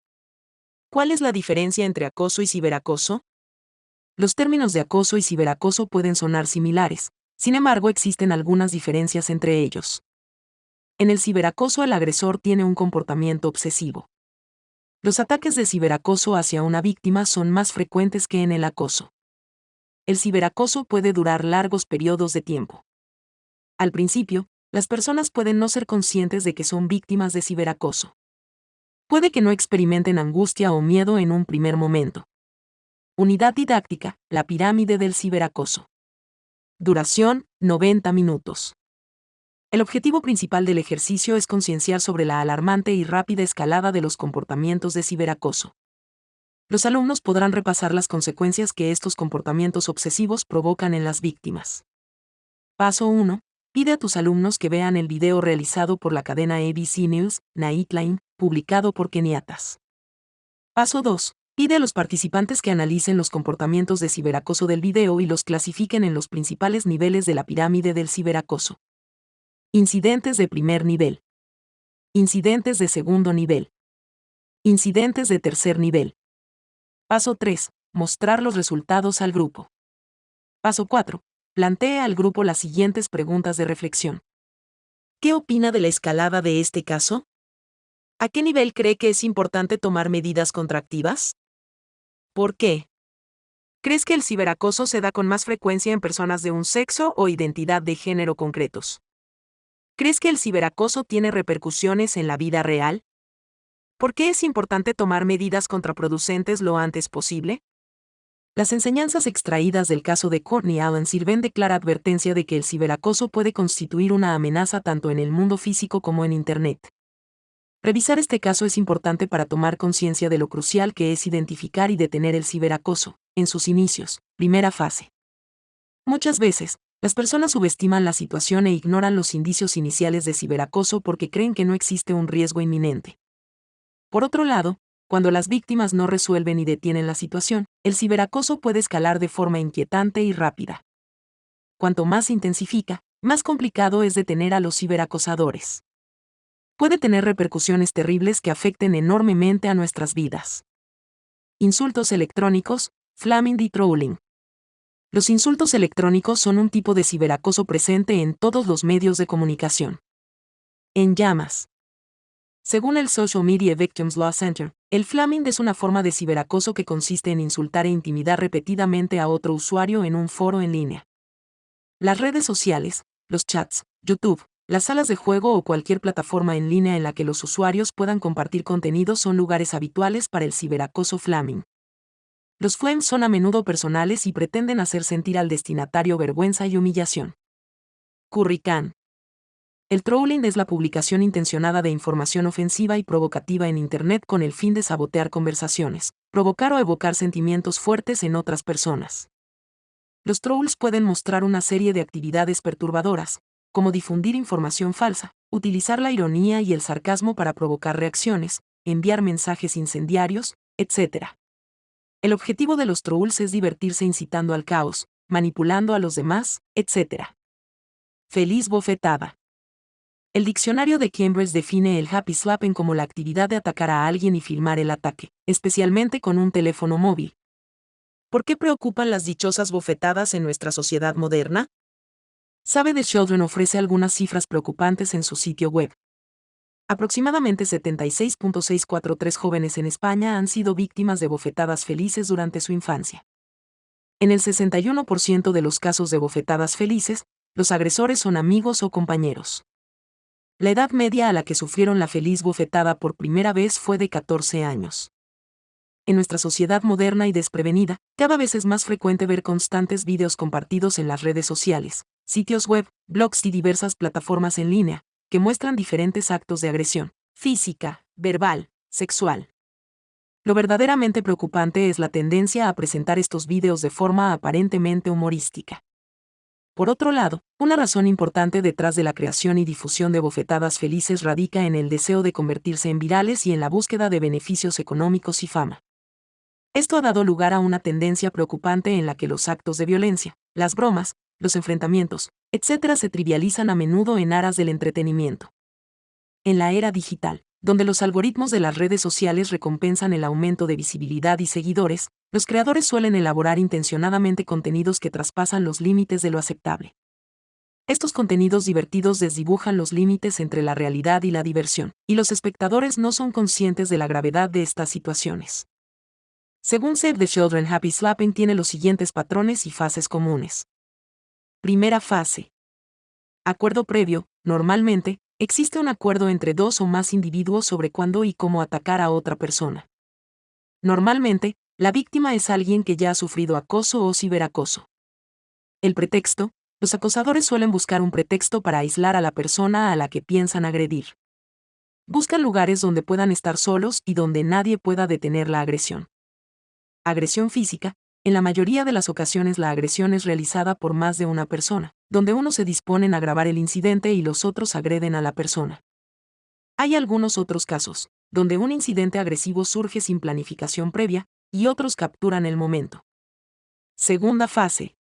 ¿Cuál es la diferencia entre acoso y ciberacoso? Los términos de acoso y ciberacoso pueden sonar similares, sin embargo existen algunas diferencias entre ellos. En el ciberacoso el agresor tiene un comportamiento obsesivo. Los ataques de ciberacoso hacia una víctima son más frecuentes que en el acoso. El ciberacoso puede durar largos periodos de tiempo. Al principio, las personas pueden no ser conscientes de que son víctimas de ciberacoso. Puede que no experimenten angustia o miedo en un primer momento. Unidad didáctica: la pirámide del ciberacoso. Duración: 90 minutos. El objetivo principal del ejercicio es concienciar sobre la alarmante y rápida escalada de los comportamientos de ciberacoso. Los alumnos podrán repasar las consecuencias que estos comportamientos obsesivos provocan en las víctimas. Paso 1. Pide a tus alumnos que vean el video realizado por la cadena ABC News, Nightline, publicado por keniatas. Paso 2. Pide a los participantes que analicen los comportamientos de ciberacoso del video y los clasifiquen en los principales niveles de la pirámide del ciberacoso. Incidentes de primer nivel. Incidentes de segundo nivel. Incidentes de tercer nivel. Paso 3. Mostrar los resultados al grupo. Paso 4. Plantea al grupo las siguientes preguntas de reflexión. ¿Qué opina de la escalada de este caso? ¿A qué nivel cree que es importante tomar medidas contractivas? ¿Por qué? ¿Crees que el ciberacoso se da con más frecuencia en personas de un sexo o identidad de género concretos? ¿Crees que el ciberacoso tiene repercusiones en la vida real? ¿Por qué es importante tomar medidas contraproducentes lo antes posible? Las enseñanzas extraídas del caso de Courtney Allen sirven de clara advertencia de que el ciberacoso puede constituir una amenaza tanto en el mundo físico como en Internet. Revisar este caso es importante para tomar conciencia de lo crucial que es identificar y detener el ciberacoso, en sus inicios, primera fase. Muchas veces, las personas subestiman la situación e ignoran los indicios iniciales de ciberacoso porque creen que no existe un riesgo inminente. Por otro lado, cuando las víctimas no resuelven y detienen la situación, el ciberacoso puede escalar de forma inquietante y rápida. Cuanto más se intensifica, más complicado es detener a los ciberacosadores. Puede tener repercusiones terribles que afecten enormemente a nuestras vidas. Insultos electrónicos, flaming y trolling. Los insultos electrónicos son un tipo de ciberacoso presente en todos los medios de comunicación. En llamas. Según el Social Media Victims Law Center, el flaming es una forma de ciberacoso que consiste en insultar e intimidar repetidamente a otro usuario en un foro en línea. Las redes sociales, los chats, YouTube, las salas de juego o cualquier plataforma en línea en la que los usuarios puedan compartir contenido son lugares habituales para el ciberacoso flaming. Los flames son a menudo personales y pretenden hacer sentir al destinatario vergüenza y humillación. Currycan. El trolling es la publicación intencionada de información ofensiva y provocativa en Internet con el fin de sabotear conversaciones, provocar o evocar sentimientos fuertes en otras personas. Los trolls pueden mostrar una serie de actividades perturbadoras, como difundir información falsa, utilizar la ironía y el sarcasmo para provocar reacciones, enviar mensajes incendiarios, etc. El objetivo de los trolls es divertirse incitando al caos, manipulando a los demás, etc. Feliz bofetada. El diccionario de Cambridge define el happy slapping como la actividad de atacar a alguien y filmar el ataque, especialmente con un teléfono móvil. ¿Por qué preocupan las dichosas bofetadas en nuestra sociedad moderna? Save the Children ofrece algunas cifras preocupantes en su sitio web. Aproximadamente 76.643 jóvenes en España han sido víctimas de bofetadas felices durante su infancia. En el 61% de los casos de bofetadas felices, los agresores son amigos o compañeros. La edad media a la que sufrieron la feliz bofetada por primera vez fue de 14 años. En nuestra sociedad moderna y desprevenida, cada vez es más frecuente ver constantes vídeos compartidos en las redes sociales, sitios web, blogs y diversas plataformas en línea, que muestran diferentes actos de agresión, física, verbal, sexual. Lo verdaderamente preocupante es la tendencia a presentar estos vídeos de forma aparentemente humorística. Por otro lado, una razón importante detrás de la creación y difusión de bofetadas felices radica en el deseo de convertirse en virales y en la búsqueda de beneficios económicos y fama. Esto ha dado lugar a una tendencia preocupante en la que los actos de violencia, las bromas, los enfrentamientos, etc. se trivializan a menudo en aras del entretenimiento. En la era digital, donde los algoritmos de las redes sociales recompensan el aumento de visibilidad y seguidores, los creadores suelen elaborar intencionadamente contenidos que traspasan los límites de lo aceptable. Estos contenidos divertidos desdibujan los límites entre la realidad y la diversión, y los espectadores no son conscientes de la gravedad de estas situaciones. Según Save the Children, happy slapping tiene los siguientes patrones y fases comunes. Primera fase. Acuerdo previo. Normalmente, existe un acuerdo entre dos o más individuos sobre cuándo y cómo atacar a otra persona. Normalmente, la víctima es alguien que ya ha sufrido acoso o ciberacoso. El pretexto. Los acosadores suelen buscar un pretexto para aislar a la persona a la que piensan agredir. Buscan lugares donde puedan estar solos y donde nadie pueda detener la agresión. Agresión física. En la mayoría de las ocasiones la agresión es realizada por más de una persona, donde unos se disponen a grabar el incidente y los otros agreden a la persona. Hay algunos otros casos, donde un incidente agresivo surge sin planificación previa, y otros capturan el momento. Segunda fase.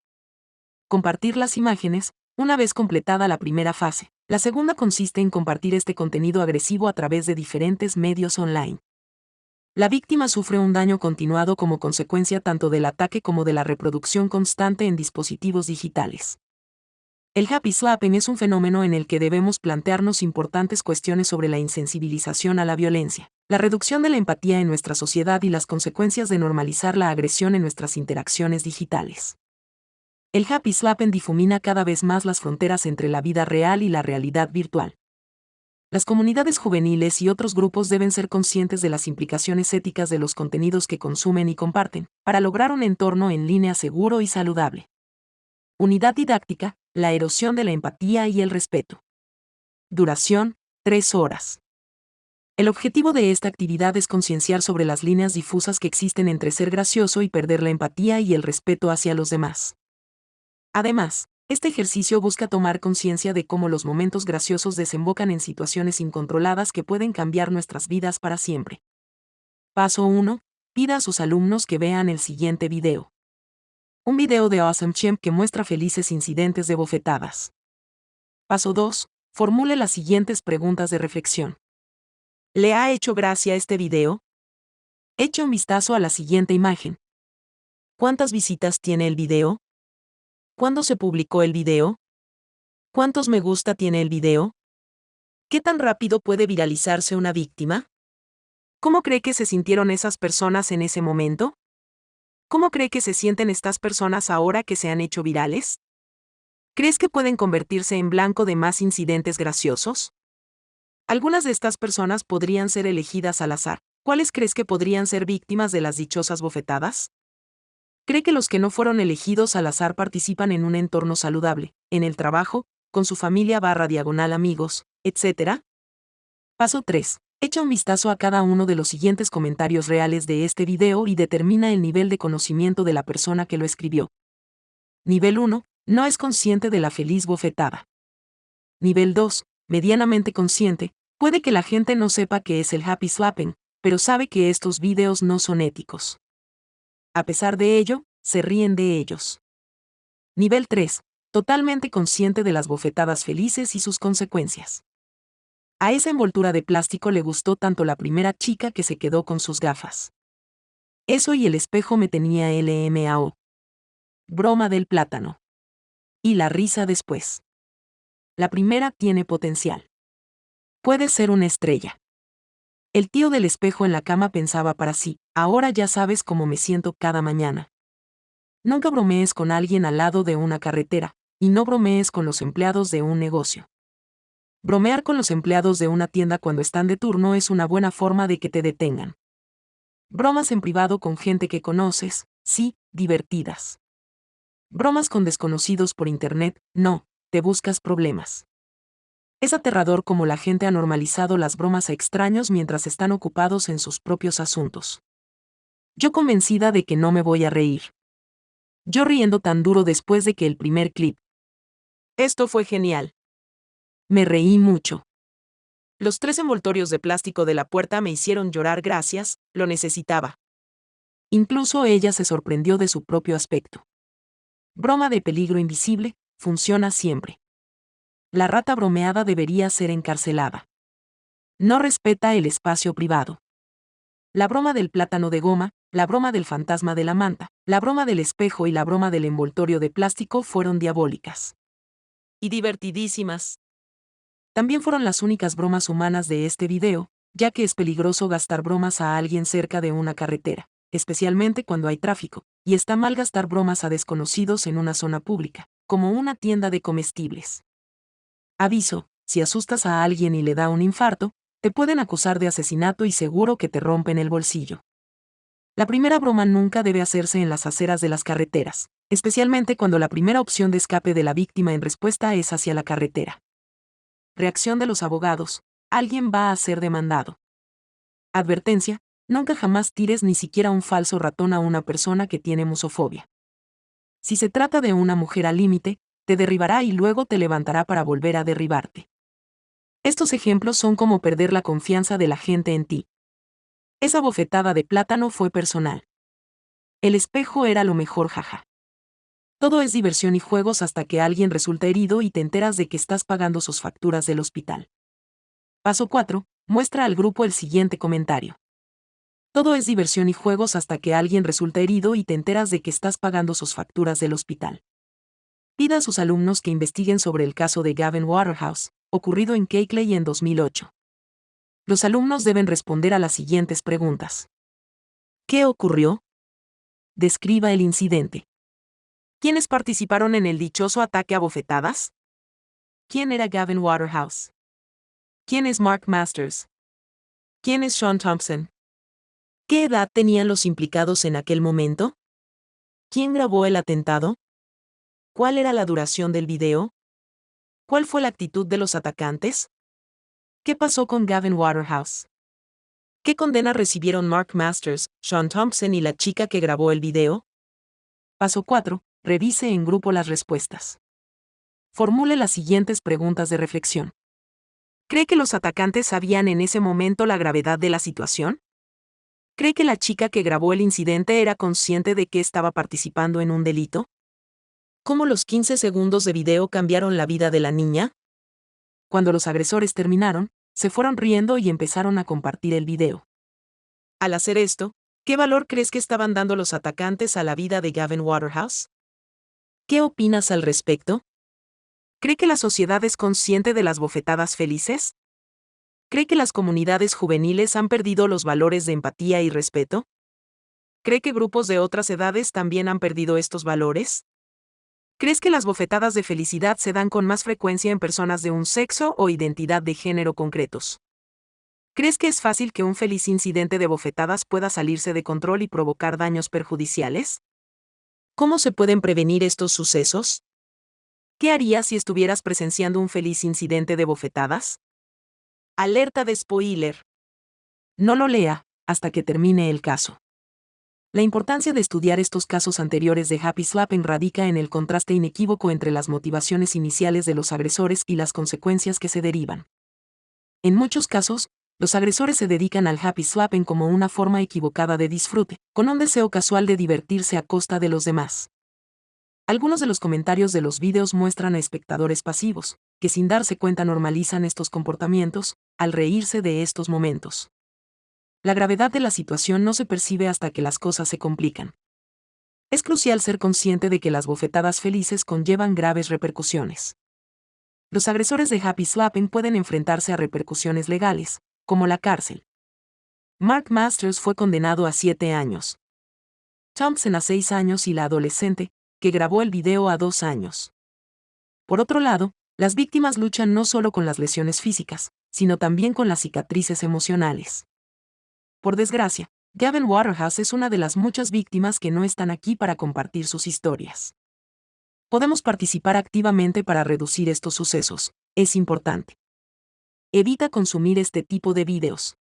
Compartir las imágenes. Una vez completada la primera fase, la segunda consiste en compartir este contenido agresivo a través de diferentes medios online. La víctima sufre un daño continuado como consecuencia tanto del ataque como de la reproducción constante en dispositivos digitales. El happy slapping es un fenómeno en el que debemos plantearnos importantes cuestiones sobre la insensibilización a la violencia, la reducción de la empatía en nuestra sociedad y las consecuencias de normalizar la agresión en nuestras interacciones digitales. El happy slapping difumina cada vez más las fronteras entre la vida real y la realidad virtual. Las comunidades juveniles y otros grupos deben ser conscientes de las implicaciones éticas de los contenidos que consumen y comparten, para lograr un entorno en línea seguro y saludable. Unidad didáctica, la erosión de la empatía y el respeto. Duración, 3 horas. El objetivo de esta actividad es concienciar sobre las líneas difusas que existen entre ser gracioso y perder la empatía y el respeto hacia los demás. Además, este ejercicio busca tomar conciencia de cómo los momentos graciosos desembocan en situaciones incontroladas que pueden cambiar nuestras vidas para siempre. Paso 1. Pida a sus alumnos que vean el siguiente video. Un video de Awesome Champ que muestra felices incidentes de bofetadas. Paso 2. Formule las siguientes preguntas de reflexión. ¿Le ha hecho gracia este video? Eche un vistazo a la siguiente imagen. ¿Cuántas visitas tiene el video? ¿Cuándo se publicó el video? ¿Cuántos me gusta tiene el video? ¿Qué tan rápido puede viralizarse una víctima? ¿Cómo cree que se sintieron esas personas en ese momento? ¿Cómo cree que se sienten estas personas ahora que se han hecho virales? ¿Crees que pueden convertirse en blanco de más incidentes graciosos? Algunas de estas personas podrían ser elegidas al azar. ¿Cuáles crees que podrían ser víctimas de las dichosas bofetadas? ¿Cree que los que no fueron elegidos al azar participan en un entorno saludable, en el trabajo, con su familia / amigos, etc.? Paso 3. Echa un vistazo a cada uno de los siguientes comentarios reales de este video y determina el nivel de conocimiento de la persona que lo escribió. Nivel 1. No es consciente de la feliz bofetada. Nivel 2. Medianamente consciente. Puede que la gente no sepa qué es el happy slapping, pero sabe que estos videos no son éticos. A pesar de ello, se ríen de ellos. Nivel 3. Totalmente consciente de las bofetadas felices y sus consecuencias. A esa envoltura de plástico le gustó tanto la primera chica que se quedó con sus gafas. Eso y el espejo me tenía LMAO. Broma del plátano. Y la risa después. La primera tiene potencial. Puede ser una estrella. El tío del espejo en la cama pensaba para sí, ahora ya sabes cómo me siento cada mañana. Nunca bromees con alguien al lado de una carretera, y no bromees con los empleados de un negocio. Bromear con los empleados de una tienda cuando están de turno es una buena forma de que te detengan. Bromas en privado con gente que conoces, sí, divertidas. Bromas con desconocidos por internet, no, te buscas problemas. Es aterrador cómo la gente ha normalizado las bromas a extraños mientras están ocupados en sus propios asuntos. Yo convencida de que no me voy a reír. Yo riendo tan duro después de que el primer clip. Esto fue genial. Me reí mucho. Los 3 envoltorios de plástico de la puerta me hicieron llorar gracias, lo necesitaba. Incluso ella se sorprendió de su propio aspecto. Broma de peligro invisible, funciona siempre. La rata bromeada debería ser encarcelada. No respeta el espacio privado. La broma del plátano de goma, la broma del fantasma de la manta, la broma del espejo y la broma del envoltorio de plástico fueron diabólicas. Y divertidísimas. También fueron las únicas bromas humanas de este video, ya que es peligroso gastar bromas a alguien cerca de una carretera, especialmente cuando hay tráfico, y está mal gastar bromas a desconocidos en una zona pública, como una tienda de comestibles. Aviso, si asustas a alguien y le da un infarto, te pueden acusar de asesinato y seguro que te rompen el bolsillo. La primera broma nunca debe hacerse en las aceras de las carreteras, especialmente cuando la primera opción de escape de la víctima en respuesta es hacia la carretera. Reacción de los abogados: alguien va a ser demandado. Advertencia: nunca jamás tires ni siquiera un falso ratón a una persona que tiene musofobia. Si se trata de una mujer al límite, te derribará y luego te levantará para volver a derribarte. Estos ejemplos son como perder la confianza de la gente en ti. Esa bofetada de plátano fue personal. El espejo era lo mejor, jaja. Todo es diversión y juegos hasta que alguien resulta herido y te enteras de que estás pagando sus facturas del hospital. Paso 4. Muestra al grupo el siguiente comentario. Todo es diversión y juegos hasta que alguien resulta herido y te enteras de que estás pagando sus facturas del hospital. Pida a sus alumnos que investiguen sobre el caso de Gavin Waterhouse, ocurrido en Keighley en 2008. Los alumnos deben responder a las siguientes preguntas. ¿Qué ocurrió? Describa el incidente. ¿Quiénes participaron en el dichoso ataque a bofetadas? ¿Quién era Gavin Waterhouse? ¿Quién es Mark Masters? ¿Quién es Sean Thompson? ¿Qué edad tenían los implicados en aquel momento? ¿Quién grabó el atentado? ¿Cuál era la duración del video? ¿Cuál fue la actitud de los atacantes? ¿Qué pasó con Gavin Waterhouse? ¿Qué condena recibieron Mark Masters, Sean Thompson y la chica que grabó el video? Paso 4. Revise en grupo las respuestas. Formule las siguientes preguntas de reflexión. ¿Cree que los atacantes sabían en ese momento la gravedad de la situación? ¿Cree que la chica que grabó el incidente era consciente de que estaba participando en un delito? ¿Cómo los 15 segundos de video cambiaron la vida de la niña? Cuando los agresores terminaron, se fueron riendo y empezaron a compartir el video. Al hacer esto, ¿qué valor crees que estaban dando los atacantes a la vida de Gavin Waterhouse? ¿Qué opinas al respecto? ¿Cree que la sociedad es consciente de las bofetadas felices? ¿Cree que las comunidades juveniles han perdido los valores de empatía y respeto? ¿Cree que grupos de otras edades también han perdido estos valores? ¿Crees que las bofetadas de felicidad se dan con más frecuencia en personas de un sexo o identidad de género concretos? ¿Crees que es fácil que un feliz incidente de bofetadas pueda salirse de control y provocar daños perjudiciales? ¿Cómo se pueden prevenir estos sucesos? ¿Qué harías si estuvieras presenciando un feliz incidente de bofetadas? Alerta de spoiler. No lo lea hasta que termine el caso. La importancia de estudiar estos casos anteriores de Happy Slapping radica en el contraste inequívoco entre las motivaciones iniciales de los agresores y las consecuencias que se derivan. En muchos casos, los agresores se dedican al Happy Slapping como una forma equivocada de disfrute, con un deseo casual de divertirse a costa de los demás. Algunos de los comentarios de los vídeos muestran a espectadores pasivos, que sin darse cuenta normalizan estos comportamientos, al reírse de estos momentos. La gravedad de la situación no se percibe hasta que las cosas se complican. Es crucial ser consciente de que las bofetadas felices conllevan graves repercusiones. Los agresores de Happy Slapping pueden enfrentarse a repercusiones legales, como la cárcel. Mark Masters fue condenado a 7 años. Thompson a 6 años y la adolescente, que grabó el video, a 2 años. Por otro lado, las víctimas luchan no solo con las lesiones físicas, sino también con las cicatrices emocionales. Por desgracia, Gavin Waterhouse es una de las muchas víctimas que no están aquí para compartir sus historias. Podemos participar activamente para reducir estos sucesos, es importante. Evita consumir este tipo de videos.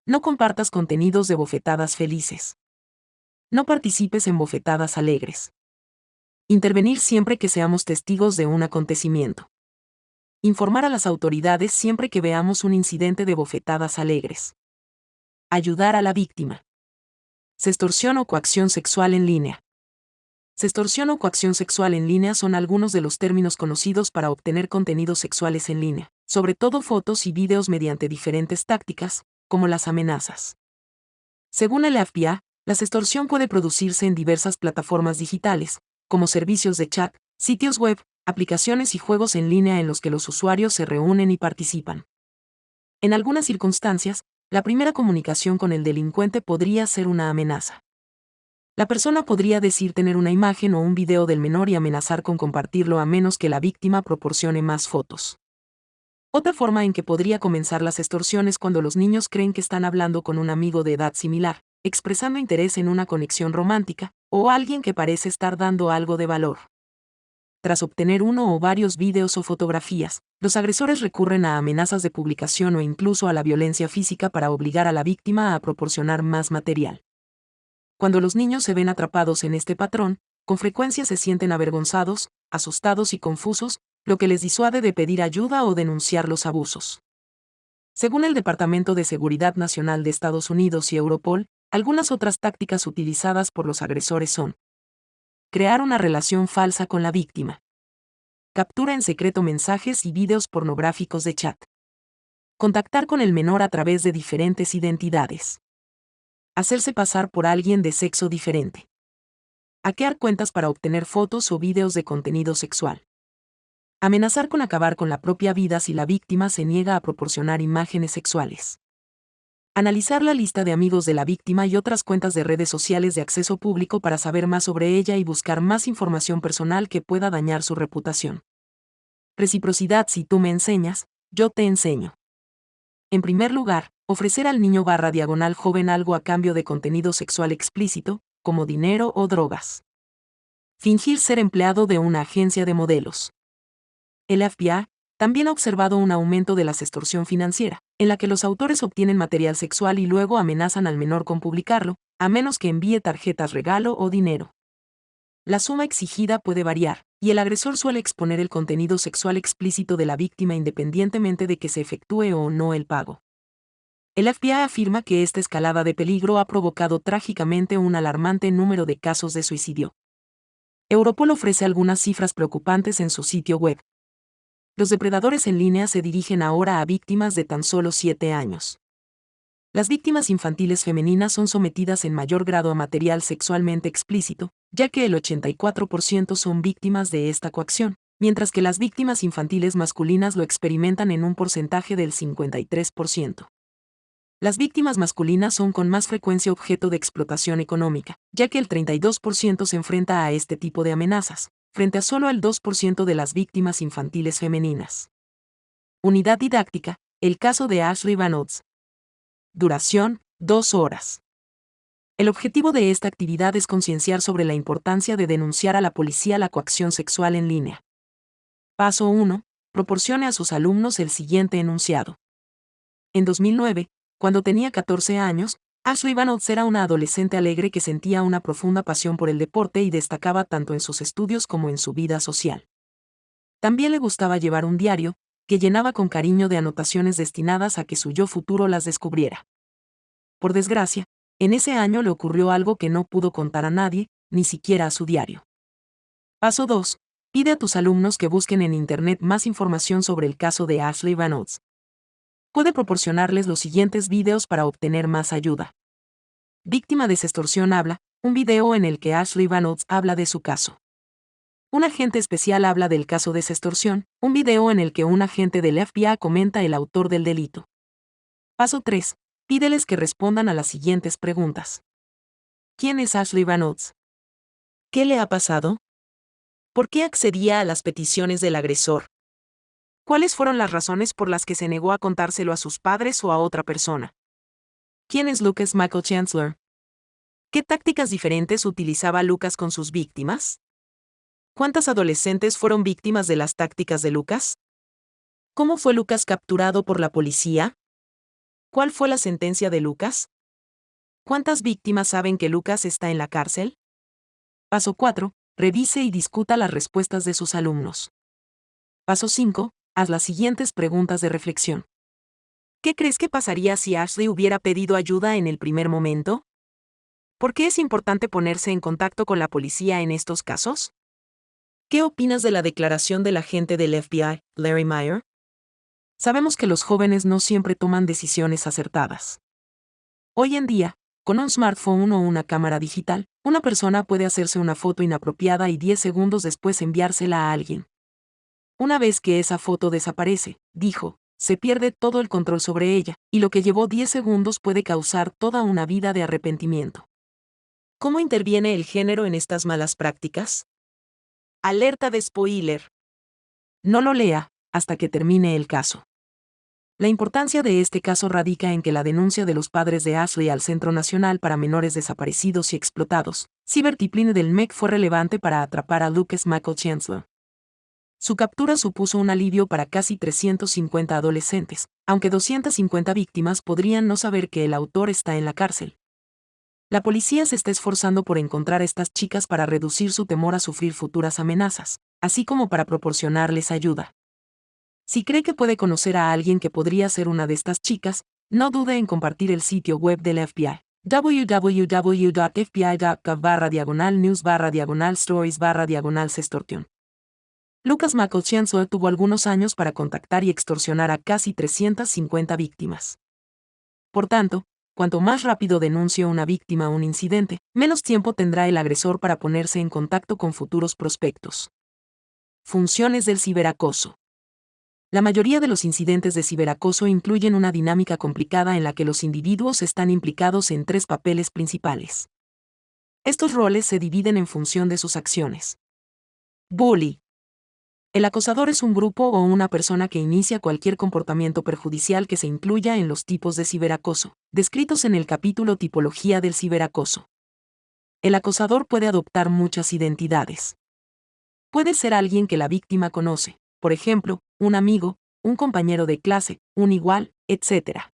No compartas contenidos de bofetadas felices. No participes en bofetadas alegres. Intervenir siempre que seamos testigos de un acontecimiento. Informar a las autoridades siempre que veamos un incidente de bofetadas alegres. Ayudar a la víctima. Sextorsión o coacción sexual en línea. Sextorsión o coacción sexual en línea son algunos de los términos conocidos para obtener contenidos sexuales en línea, sobre todo fotos y videos mediante diferentes tácticas, como las amenazas. Según el FBI, la sextorsión puede producirse en diversas plataformas digitales, como servicios de chat, sitios web, aplicaciones y juegos en línea en los que los usuarios se reúnen y participan. En algunas circunstancias, la primera comunicación con el delincuente podría ser una amenaza. La persona podría decir tener una imagen o un video del menor y amenazar con compartirlo a menos que la víctima proporcione más fotos. Otra forma en que podría comenzar las extorsiones es cuando los niños creen que están hablando con un amigo de edad similar, expresando interés en una conexión romántica, o alguien que parece estar dando algo de valor. Tras obtener uno o varios videos o fotografías, los agresores recurren a amenazas de publicación o incluso a la violencia física para obligar a la víctima a proporcionar más material. Cuando los niños se ven atrapados en este patrón, con frecuencia se sienten avergonzados, asustados y confusos, lo que les disuade de pedir ayuda o denunciar los abusos. Según el Departamento de Seguridad Nacional de Estados Unidos y Europol, algunas otras tácticas utilizadas por los agresores son: crear una relación falsa con la víctima, captura en secreto mensajes y videos pornográficos de chat, contactar con el menor a través de diferentes identidades, hacerse pasar por alguien de sexo diferente, hackear cuentas para obtener fotos o videos de contenido sexual, amenazar con acabar con la propia vida si la víctima se niega a proporcionar imágenes sexuales, analizar la lista de amigos de la víctima y otras cuentas de redes sociales de acceso público para saber más sobre ella y buscar más información personal que pueda dañar su reputación. Reciprocidad: si tú me enseñas, yo te enseño. En primer lugar, ofrecer al niño/joven algo a cambio de contenido sexual explícito, como dinero o drogas. Fingir ser empleado de una agencia de modelos. El FBI también ha observado un aumento de la extorsión financiera, en la que los autores obtienen material sexual y luego amenazan al menor con publicarlo, a menos que envíe tarjetas regalo o dinero. La suma exigida puede variar, y el agresor suele exponer el contenido sexual explícito de la víctima independientemente de que se efectúe o no el pago. El FBI afirma que esta escalada de peligro ha provocado trágicamente un alarmante número de casos de suicidio. Europol ofrece algunas cifras preocupantes en su sitio web. Los depredadores en línea se dirigen ahora a víctimas de tan solo 7 años. Las víctimas infantiles femeninas son sometidas en mayor grado a material sexualmente explícito, ya que el 84% son víctimas de esta coacción, mientras que las víctimas infantiles masculinas lo experimentan en un porcentaje del 53%. Las víctimas masculinas son con más frecuencia objeto de explotación económica, ya que el 32% se enfrenta a este tipo de amenazas, frente a solo el 2% de las víctimas infantiles femeninas. Unidad didáctica: el caso de Ashley Van Ots. Duración: 2 horas. El objetivo de esta actividad es concienciar sobre la importancia de denunciar a la policía la coacción sexual en línea. Paso 1. Proporcione a sus alumnos el siguiente enunciado. En 2009, cuando tenía 14 años, Ashley Van Ots era una adolescente alegre que sentía una profunda pasión por el deporte y destacaba tanto en sus estudios como en su vida social. También le gustaba llevar un diario, que llenaba con cariño de anotaciones destinadas a que su yo futuro las descubriera. Por desgracia, en ese año le ocurrió algo que no pudo contar a nadie, ni siquiera a su diario. Paso 2. Pide a tus alumnos que busquen en Internet más información sobre el caso de Ashley Van Ots. Puede proporcionarles los siguientes videos para obtener más ayuda. Víctima de extorsión habla, un video en el que Ashley Van Ots habla de su caso. Un agente especial habla del caso de extorsión, un video en el que un agente del FBI comenta el autor del delito. Paso 3. Pídeles que respondan a las siguientes preguntas. ¿Quién es Ashley Van Ots? ¿Qué le ha pasado? ¿Por qué accedía a las peticiones del agresor? ¿Cuáles fueron las razones por las que se negó a contárselo a sus padres o a otra persona? ¿Quién es Lucas Michael Chancellor? ¿Qué tácticas diferentes utilizaba Lucas con sus víctimas? ¿Cuántas adolescentes fueron víctimas de las tácticas de Lucas? ¿Cómo fue Lucas capturado por la policía? ¿Cuál fue la sentencia de Lucas? ¿Cuántas víctimas saben que Lucas está en la cárcel? Paso 4. Revise y discuta las respuestas de sus alumnos. Paso 5. Haz las siguientes preguntas de reflexión. ¿Qué crees que pasaría si Ashley hubiera pedido ayuda en el primer momento? ¿Por qué es importante ponerse en contacto con la policía en estos casos? ¿Qué opinas de la declaración del agente del FBI, Larry Meyer? Sabemos que los jóvenes no siempre toman decisiones acertadas. Hoy en día, con un smartphone o una cámara digital, una persona puede hacerse una foto inapropiada y 10 segundos después enviársela a alguien. Una vez que esa foto desaparece, dijo, se pierde todo el control sobre ella, y lo que llevó 10 segundos puede causar toda una vida de arrepentimiento. ¿Cómo interviene el género en estas malas prácticas? Alerta de spoiler. No lo lea hasta que termine el caso. La importancia de este caso radica en que la denuncia de los padres de Ashley al Centro Nacional para Menores Desaparecidos y Explotados, Cybertipline del MEC, fue relevante para atrapar a Lucas Michael Chancellor. Su captura supuso un alivio para casi 350 adolescentes, aunque 250 víctimas podrían no saber que el autor está en la cárcel. La policía se está esforzando por encontrar a estas chicas para reducir su temor a sufrir futuras amenazas, así como para proporcionarles ayuda. Si cree que puede conocer a alguien que podría ser una de estas chicas, no dude en compartir el sitio web del FBI. www.fbi.gov/news/stories/sextortion. Lucas McCutcheon tuvo algunos años para contactar y extorsionar a casi 350 víctimas. Por tanto, cuanto más rápido denuncie una víctima un incidente, menos tiempo tendrá el agresor para ponerse en contacto con futuros prospectos. Funciones del ciberacoso. La mayoría de los incidentes de ciberacoso incluyen una dinámica complicada en la que los individuos están implicados en 3 papeles principales. Estos roles se dividen en función de sus acciones. Bully. El acosador es un grupo o una persona que inicia cualquier comportamiento perjudicial que se incluya en los tipos de ciberacoso, descritos en el capítulo Tipología del ciberacoso. El acosador puede adoptar muchas identidades. Puede ser alguien que la víctima conoce, por ejemplo, un amigo, un compañero de clase, un igual, etc.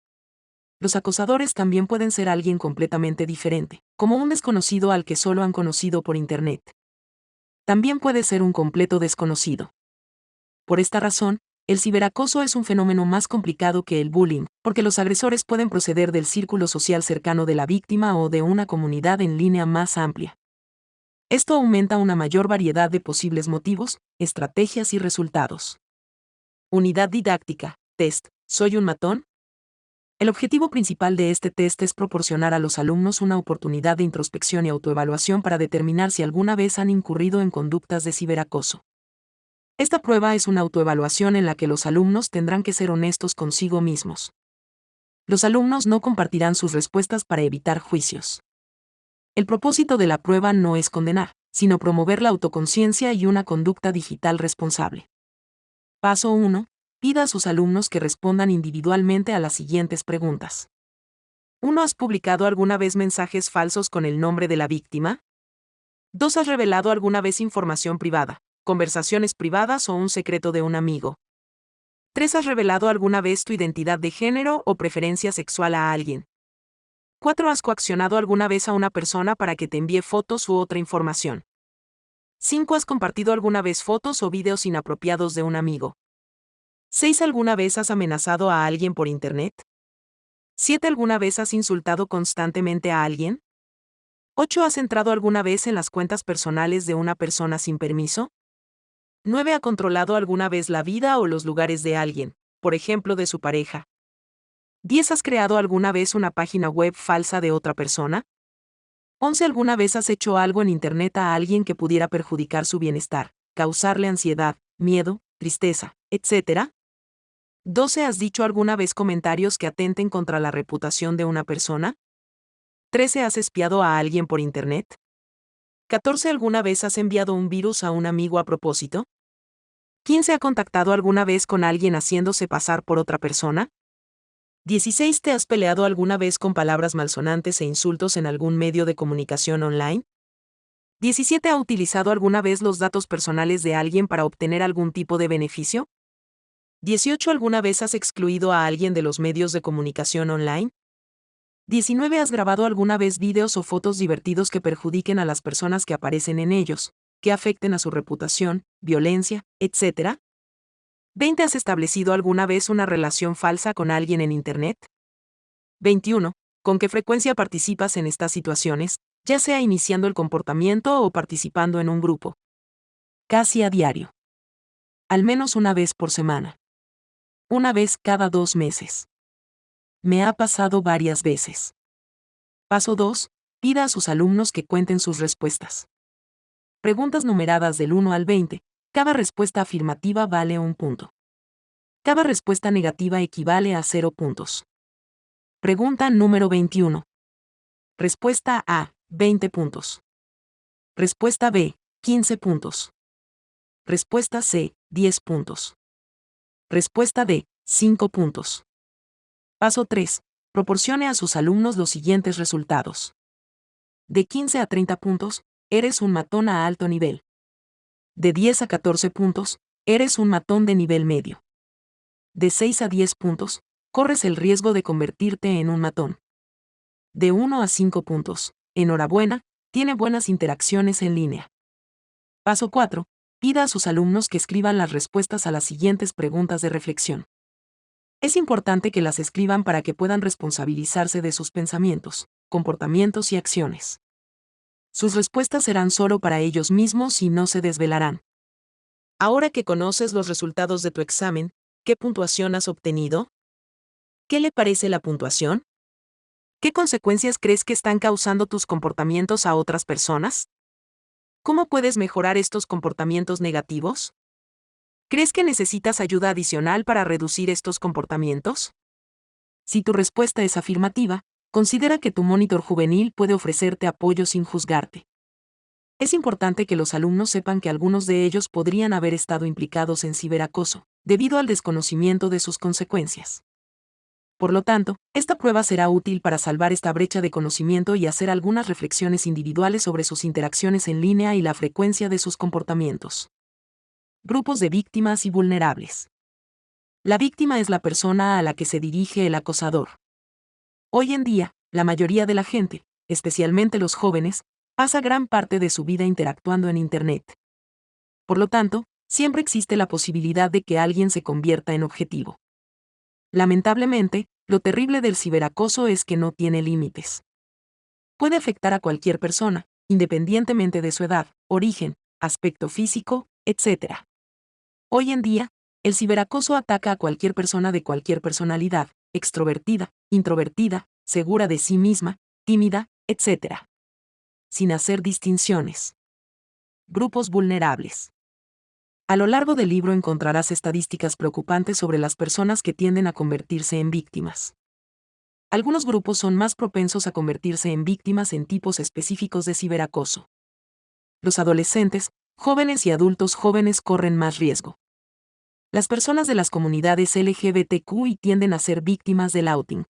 Los acosadores también pueden ser alguien completamente diferente, como un desconocido al que solo han conocido por Internet. También puede ser un completo desconocido. Por esta razón, el ciberacoso es un fenómeno más complicado que el bullying, porque los agresores pueden proceder del círculo social cercano de la víctima o de una comunidad en línea más amplia. Esto aumenta una mayor variedad de posibles motivos, estrategias y resultados. Unidad didáctica. Test. ¿Soy un matón? El objetivo principal de este test es proporcionar a los alumnos una oportunidad de introspección y autoevaluación para determinar si alguna vez han incurrido en conductas de ciberacoso. Esta prueba es una autoevaluación en la que los alumnos tendrán que ser honestos consigo mismos. Los alumnos no compartirán sus respuestas para evitar juicios. El propósito de la prueba no es condenar, sino promover la autoconciencia y una conducta digital responsable. Paso 1. Pida a sus alumnos que respondan individualmente a las siguientes preguntas. 1. ¿Has publicado alguna vez mensajes falsos con el nombre de la víctima? 2. ¿Has revelado alguna vez información privada, conversaciones privadas o un secreto de un amigo? 3. ¿Has revelado alguna vez tu identidad de género o preferencia sexual a alguien? 4. ¿Has coaccionado alguna vez a una persona para que te envíe fotos u otra información? 5. ¿Has compartido alguna vez fotos o videos inapropiados de un amigo? 6. ¿Alguna vez has amenazado a alguien por Internet? 7. ¿Alguna vez has insultado constantemente a alguien? 8. ¿Has entrado alguna vez en las cuentas personales de una persona sin permiso? 9. ¿Ha controlado alguna vez la vida o los lugares de alguien, por ejemplo de su pareja? 10. ¿Has creado alguna vez una página web falsa de otra persona? 11. ¿Alguna vez has hecho algo en Internet a alguien que pudiera perjudicar su bienestar, causarle ansiedad, miedo, tristeza, etc.? 12. ¿Has dicho alguna vez comentarios que atenten contra la reputación de una persona? 13. ¿Has espiado a alguien por Internet? 14. ¿Alguna vez has enviado un virus a un amigo a propósito? 15. ¿Ha contactado alguna vez con alguien haciéndose pasar por otra persona? 16. ¿Te has peleado alguna vez con palabras malsonantes e insultos en algún medio de comunicación online? 17. ¿Ha utilizado alguna vez los datos personales de alguien para obtener algún tipo de beneficio? 18. ¿Alguna vez has excluido a alguien de los medios de comunicación online? 19. ¿Has grabado alguna vez vídeos o fotos divertidos que perjudiquen a las personas que aparecen en ellos, que afecten a su reputación, violencia, etc.? 20. ¿Has establecido alguna vez una relación falsa con alguien en Internet? 21. ¿Con qué frecuencia participas en estas situaciones, ya sea iniciando el comportamiento o participando en un grupo? Casi a diario. Al menos una vez por semana. Una vez cada 2 meses. Me ha pasado varias veces. Paso 2. Pida a sus alumnos que cuenten sus respuestas. Preguntas numeradas del 1 al 20. Cada respuesta afirmativa vale 1 punto. Cada respuesta negativa equivale a 0 puntos. Pregunta número 21. Respuesta A, 20 puntos. Respuesta B, 15 puntos. Respuesta C, 10 puntos. Respuesta D, 5 puntos. Paso 3. Proporcione a sus alumnos los siguientes resultados. De 15 a 30 puntos, eres un matón a alto nivel. De 10 a 14 puntos, eres un matón de nivel medio. De 6 a 10 puntos, corres el riesgo de convertirte en un matón. De 1 a 5 puntos, Enhorabuena, tiene buenas interacciones en línea. Paso 4. Pida a sus alumnos que escriban las respuestas a las siguientes preguntas de reflexión. Es importante que las escriban para que puedan responsabilizarse de sus pensamientos, comportamientos y acciones. Sus respuestas serán solo para ellos mismos y no se desvelarán. Ahora que conoces los resultados de tu examen, ¿qué puntuación has obtenido? ¿Qué le parece la puntuación? ¿Qué consecuencias crees que están causando tus comportamientos a otras personas? ¿Cómo puedes mejorar estos comportamientos negativos? ¿Crees que necesitas ayuda adicional para reducir estos comportamientos? Si tu respuesta es afirmativa, considera que tu monitor juvenil puede ofrecerte apoyo sin juzgarte. Es importante que los alumnos sepan que algunos de ellos podrían haber estado implicados en ciberacoso, debido al desconocimiento de sus consecuencias. Por lo tanto, esta prueba será útil para salvar esta brecha de conocimiento y hacer algunas reflexiones individuales sobre sus interacciones en línea y la frecuencia de sus comportamientos. Grupos de víctimas y vulnerables. La víctima es la persona a la que se dirige el acosador. Hoy en día, la mayoría de la gente, especialmente los jóvenes, pasa gran parte de su vida interactuando en Internet. Por lo tanto, siempre existe la posibilidad de que alguien se convierta en objetivo. Lamentablemente, lo terrible del ciberacoso es que no tiene límites. Puede afectar a cualquier persona, independientemente de su edad, origen, aspecto físico, etc. Hoy en día, el ciberacoso ataca a cualquier persona de cualquier personalidad, extrovertida, introvertida, segura de sí misma, tímida, etc. Sin hacer distinciones. Grupos vulnerables. A lo largo del libro encontrarás estadísticas preocupantes sobre las personas que tienden a convertirse en víctimas. Algunos grupos son más propensos a convertirse en víctimas en tipos específicos de ciberacoso. Los adolescentes, jóvenes y adultos jóvenes corren más riesgo. Las personas de las comunidades LGBTQI tienden a ser víctimas del outing.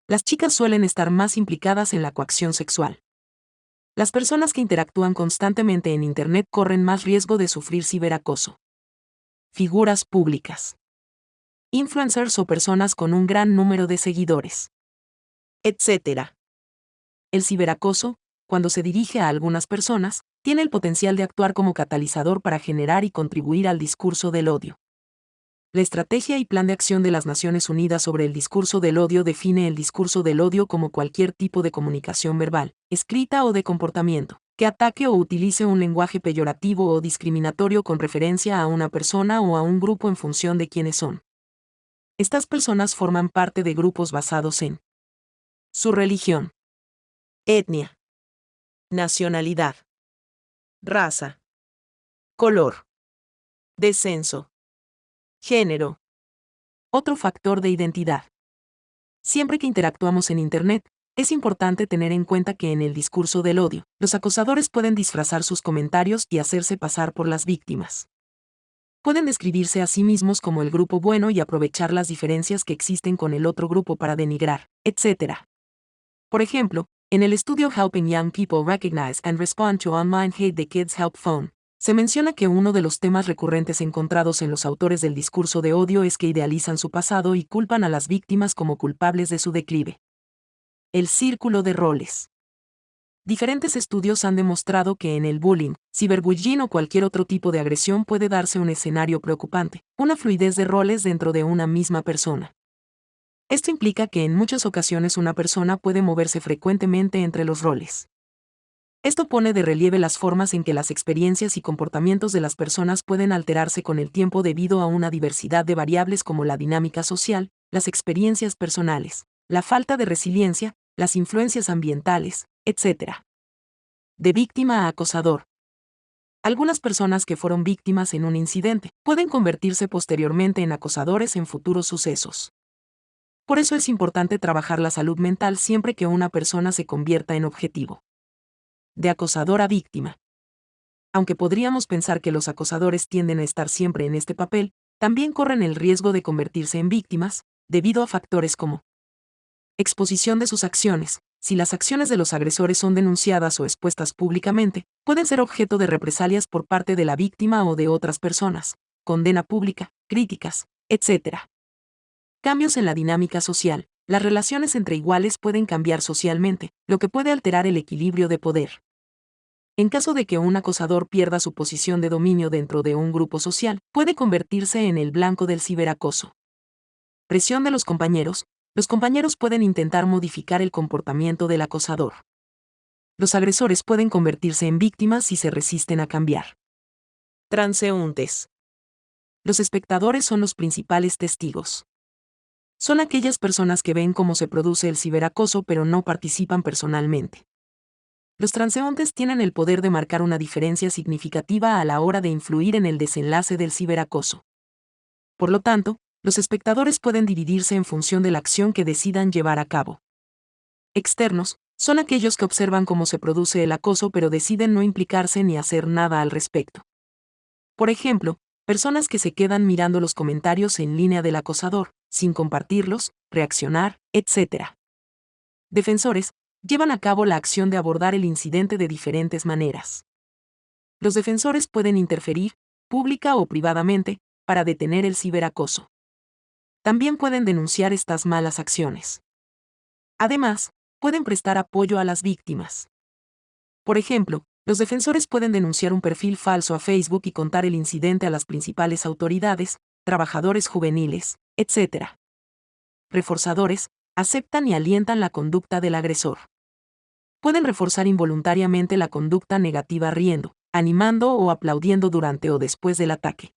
Las chicas suelen estar más implicadas en la coacción sexual. Las personas que interactúan constantemente en Internet corren más riesgo de sufrir ciberacoso. Figuras públicas. Influencers o personas con un gran número de seguidores. Etc. El ciberacoso, cuando se dirige a algunas personas, tiene el potencial de actuar como catalizador para generar y contribuir al discurso del odio. La Estrategia y Plan de Acción de las Naciones Unidas sobre el Discurso del Odio define el discurso del odio como cualquier tipo de comunicación verbal, escrita o de comportamiento, que ataque o utilice un lenguaje peyorativo o discriminatorio con referencia a una persona o a un grupo en función de quiénes son. Estas personas forman parte de grupos basados en su religión, etnia, nacionalidad, raza, color, descenso, género. Otro factor de identidad. Siempre que interactuamos en Internet, es importante tener en cuenta que en el discurso del odio, los acosadores pueden disfrazar sus comentarios y hacerse pasar por las víctimas. Pueden describirse a sí mismos como el grupo bueno y aprovechar las diferencias que existen con el otro grupo para denigrar, etc. Por ejemplo, en el estudio Helping Young People Recognize and Respond to Online Hate the Kids Help Phone, se menciona que uno de los temas recurrentes encontrados en los autores del discurso de odio es que idealizan su pasado y culpan a las víctimas como culpables de su declive. El círculo de roles. Diferentes estudios han demostrado que en el bullying, ciberbullying o cualquier otro tipo de agresión puede darse un escenario preocupante, una fluidez de roles dentro de una misma persona. Esto implica que en muchas ocasiones una persona puede moverse frecuentemente entre los roles. Esto pone de relieve las formas en que las experiencias y comportamientos de las personas pueden alterarse con el tiempo debido a una diversidad de variables como la dinámica social, las experiencias personales, la falta de resiliencia, las influencias ambientales, etc. De víctima a acosador. Algunas personas que fueron víctimas en un incidente pueden convertirse posteriormente en acosadores en futuros sucesos. Por eso es importante trabajar la salud mental siempre que una persona se convierta en objetivo. De acosador a víctima. Aunque podríamos pensar que los acosadores tienden a estar siempre en este papel, también corren el riesgo de convertirse en víctimas, debido a factores como exposición de sus acciones. Si las acciones de los agresores son denunciadas o expuestas públicamente, pueden ser objeto de represalias por parte de la víctima o de otras personas, condena pública, críticas, etc. Cambios en la dinámica social. Las relaciones entre iguales pueden cambiar socialmente, lo que puede alterar el equilibrio de poder. En caso de que un acosador pierda su posición de dominio dentro de un grupo social, puede convertirse en el blanco del ciberacoso. Presión de los compañeros. Los compañeros pueden intentar modificar el comportamiento del acosador. Los agresores pueden convertirse en víctimas si se resisten a cambiar. Transeúntes. Los espectadores son los principales testigos. Son aquellas personas que ven cómo se produce el ciberacoso pero no participan personalmente. Los transeúntes tienen el poder de marcar una diferencia significativa a la hora de influir en el desenlace del ciberacoso. Por lo tanto, los espectadores pueden dividirse en función de la acción que decidan llevar a cabo. Externos son aquellos que observan cómo se produce el acoso pero deciden no implicarse ni hacer nada al respecto. Por ejemplo, personas que se quedan mirando los comentarios en línea del acosador, sin compartirlos, reaccionar, etc. Defensores llevan a cabo la acción de abordar el incidente de diferentes maneras. Los defensores pueden interferir, pública o privadamente, para detener el ciberacoso. También pueden denunciar estas malas acciones. Además, pueden prestar apoyo a las víctimas. Por ejemplo, los defensores pueden denunciar un perfil falso a Facebook y contar el incidente a las principales autoridades, trabajadores juveniles, etc. Reforzadores aceptan y alientan la conducta del agresor. Pueden reforzar involuntariamente la conducta negativa riendo, animando o aplaudiendo durante o después del ataque.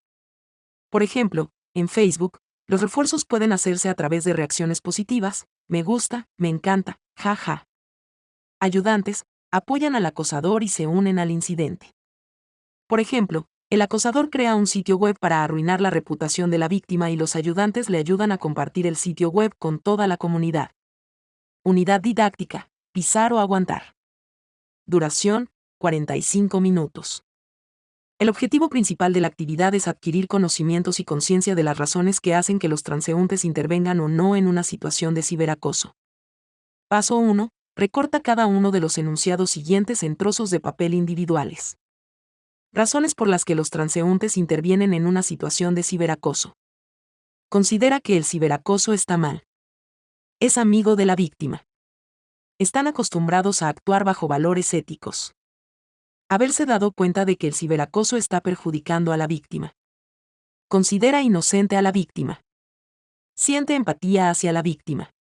Por ejemplo, en Facebook, los refuerzos pueden hacerse a través de reacciones positivas, me gusta, me encanta, jaja. Ayudantes apoyan al acosador y se unen al incidente. Por ejemplo, el acosador crea un sitio web para arruinar la reputación de la víctima y los ayudantes le ayudan a compartir el sitio web con toda la comunidad. Unidad didáctica, pisar o aguantar. Duración, 45 minutos. El objetivo principal de la actividad es adquirir conocimientos y conciencia de las razones que hacen que los transeúntes intervengan o no en una situación de ciberacoso. Paso 1. Recorta cada uno de los enunciados siguientes en trozos de papel individuales. Razones por las que los transeúntes intervienen en una situación de ciberacoso. Considera que el ciberacoso está mal. Es amigo de la víctima. Están acostumbrados a actuar bajo valores éticos. Haberse dado cuenta de que el ciberacoso está perjudicando a la víctima. Considera inocente a la víctima. Siente empatía hacia la víctima.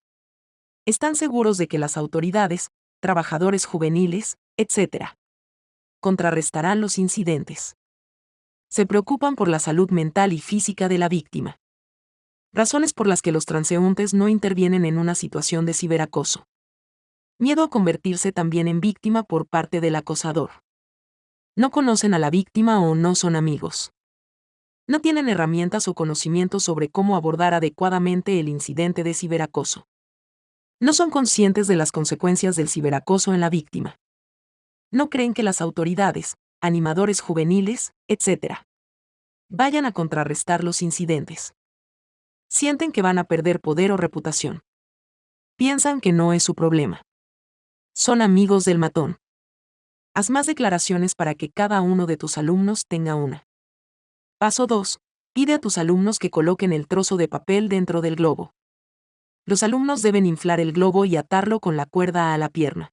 Están seguros de que las autoridades, trabajadores juveniles, etc. contrarrestarán los incidentes. Se preocupan por la salud mental y física de la víctima. Razones por las que los transeúntes no intervienen en una situación de ciberacoso. Miedo a convertirse también en víctima por parte del acosador. No conocen a la víctima o no son amigos. No tienen herramientas o conocimientos sobre cómo abordar adecuadamente el incidente de ciberacoso. No son conscientes de las consecuencias del ciberacoso en la víctima. No creen que las autoridades, animadores juveniles, etc. vayan a contrarrestar los incidentes. Sienten que van a perder poder o reputación. Piensan que no es su problema. Son amigos del matón. Haz más declaraciones para que cada uno de tus alumnos tenga una. Paso 2. Pide a tus alumnos que coloquen el trozo de papel dentro del globo. Los alumnos deben inflar el globo y atarlo con la cuerda a la pierna.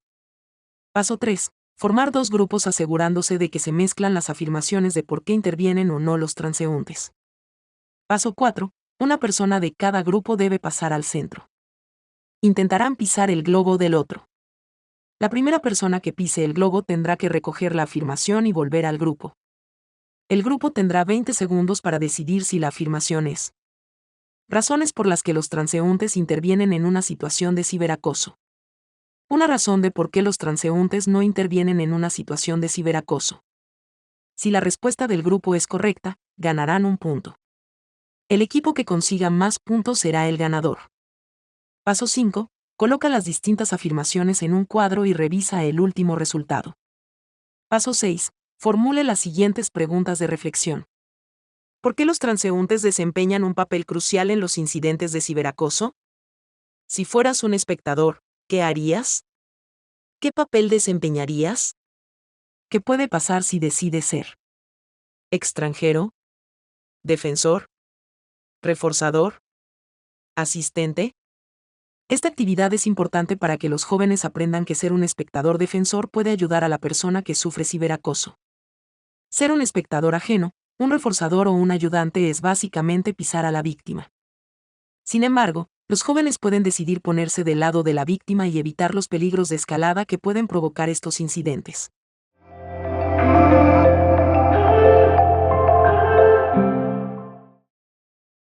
Paso 3. Formar dos grupos asegurándose de que se mezclan las afirmaciones de por qué intervienen o no los transeúntes. Paso 4. Una persona de cada grupo debe pasar al centro. Intentarán pisar el globo del otro. La primera persona que pise el globo tendrá que recoger la afirmación y volver al grupo. El grupo tendrá 20 segundos para decidir si la afirmación es. Razones por las que los transeúntes intervienen en una situación de ciberacoso. Una razón de por qué los transeúntes no intervienen en una situación de ciberacoso. Si la respuesta del grupo es correcta, ganarán un punto. El equipo que consiga más puntos será el ganador. Paso 5. Coloca las distintas afirmaciones en un cuadro y revisa el último resultado. Paso 6. Formule las siguientes preguntas de reflexión. ¿Por qué los transeúntes desempeñan un papel crucial en los incidentes de ciberacoso? Si fueras un espectador, ¿qué harías? ¿Qué papel desempeñarías? ¿Qué puede pasar si decides ser extranjero? ¿Defensor? ¿Reforzador? ¿Asistente? Esta actividad es importante para que los jóvenes aprendan que ser un espectador defensor puede ayudar a la persona que sufre ciberacoso. Ser un espectador ajeno, un reforzador o un ayudante es básicamente pisar a la víctima. Sin embargo, los jóvenes pueden decidir ponerse del lado de la víctima y evitar los peligros de escalada que pueden provocar estos incidentes.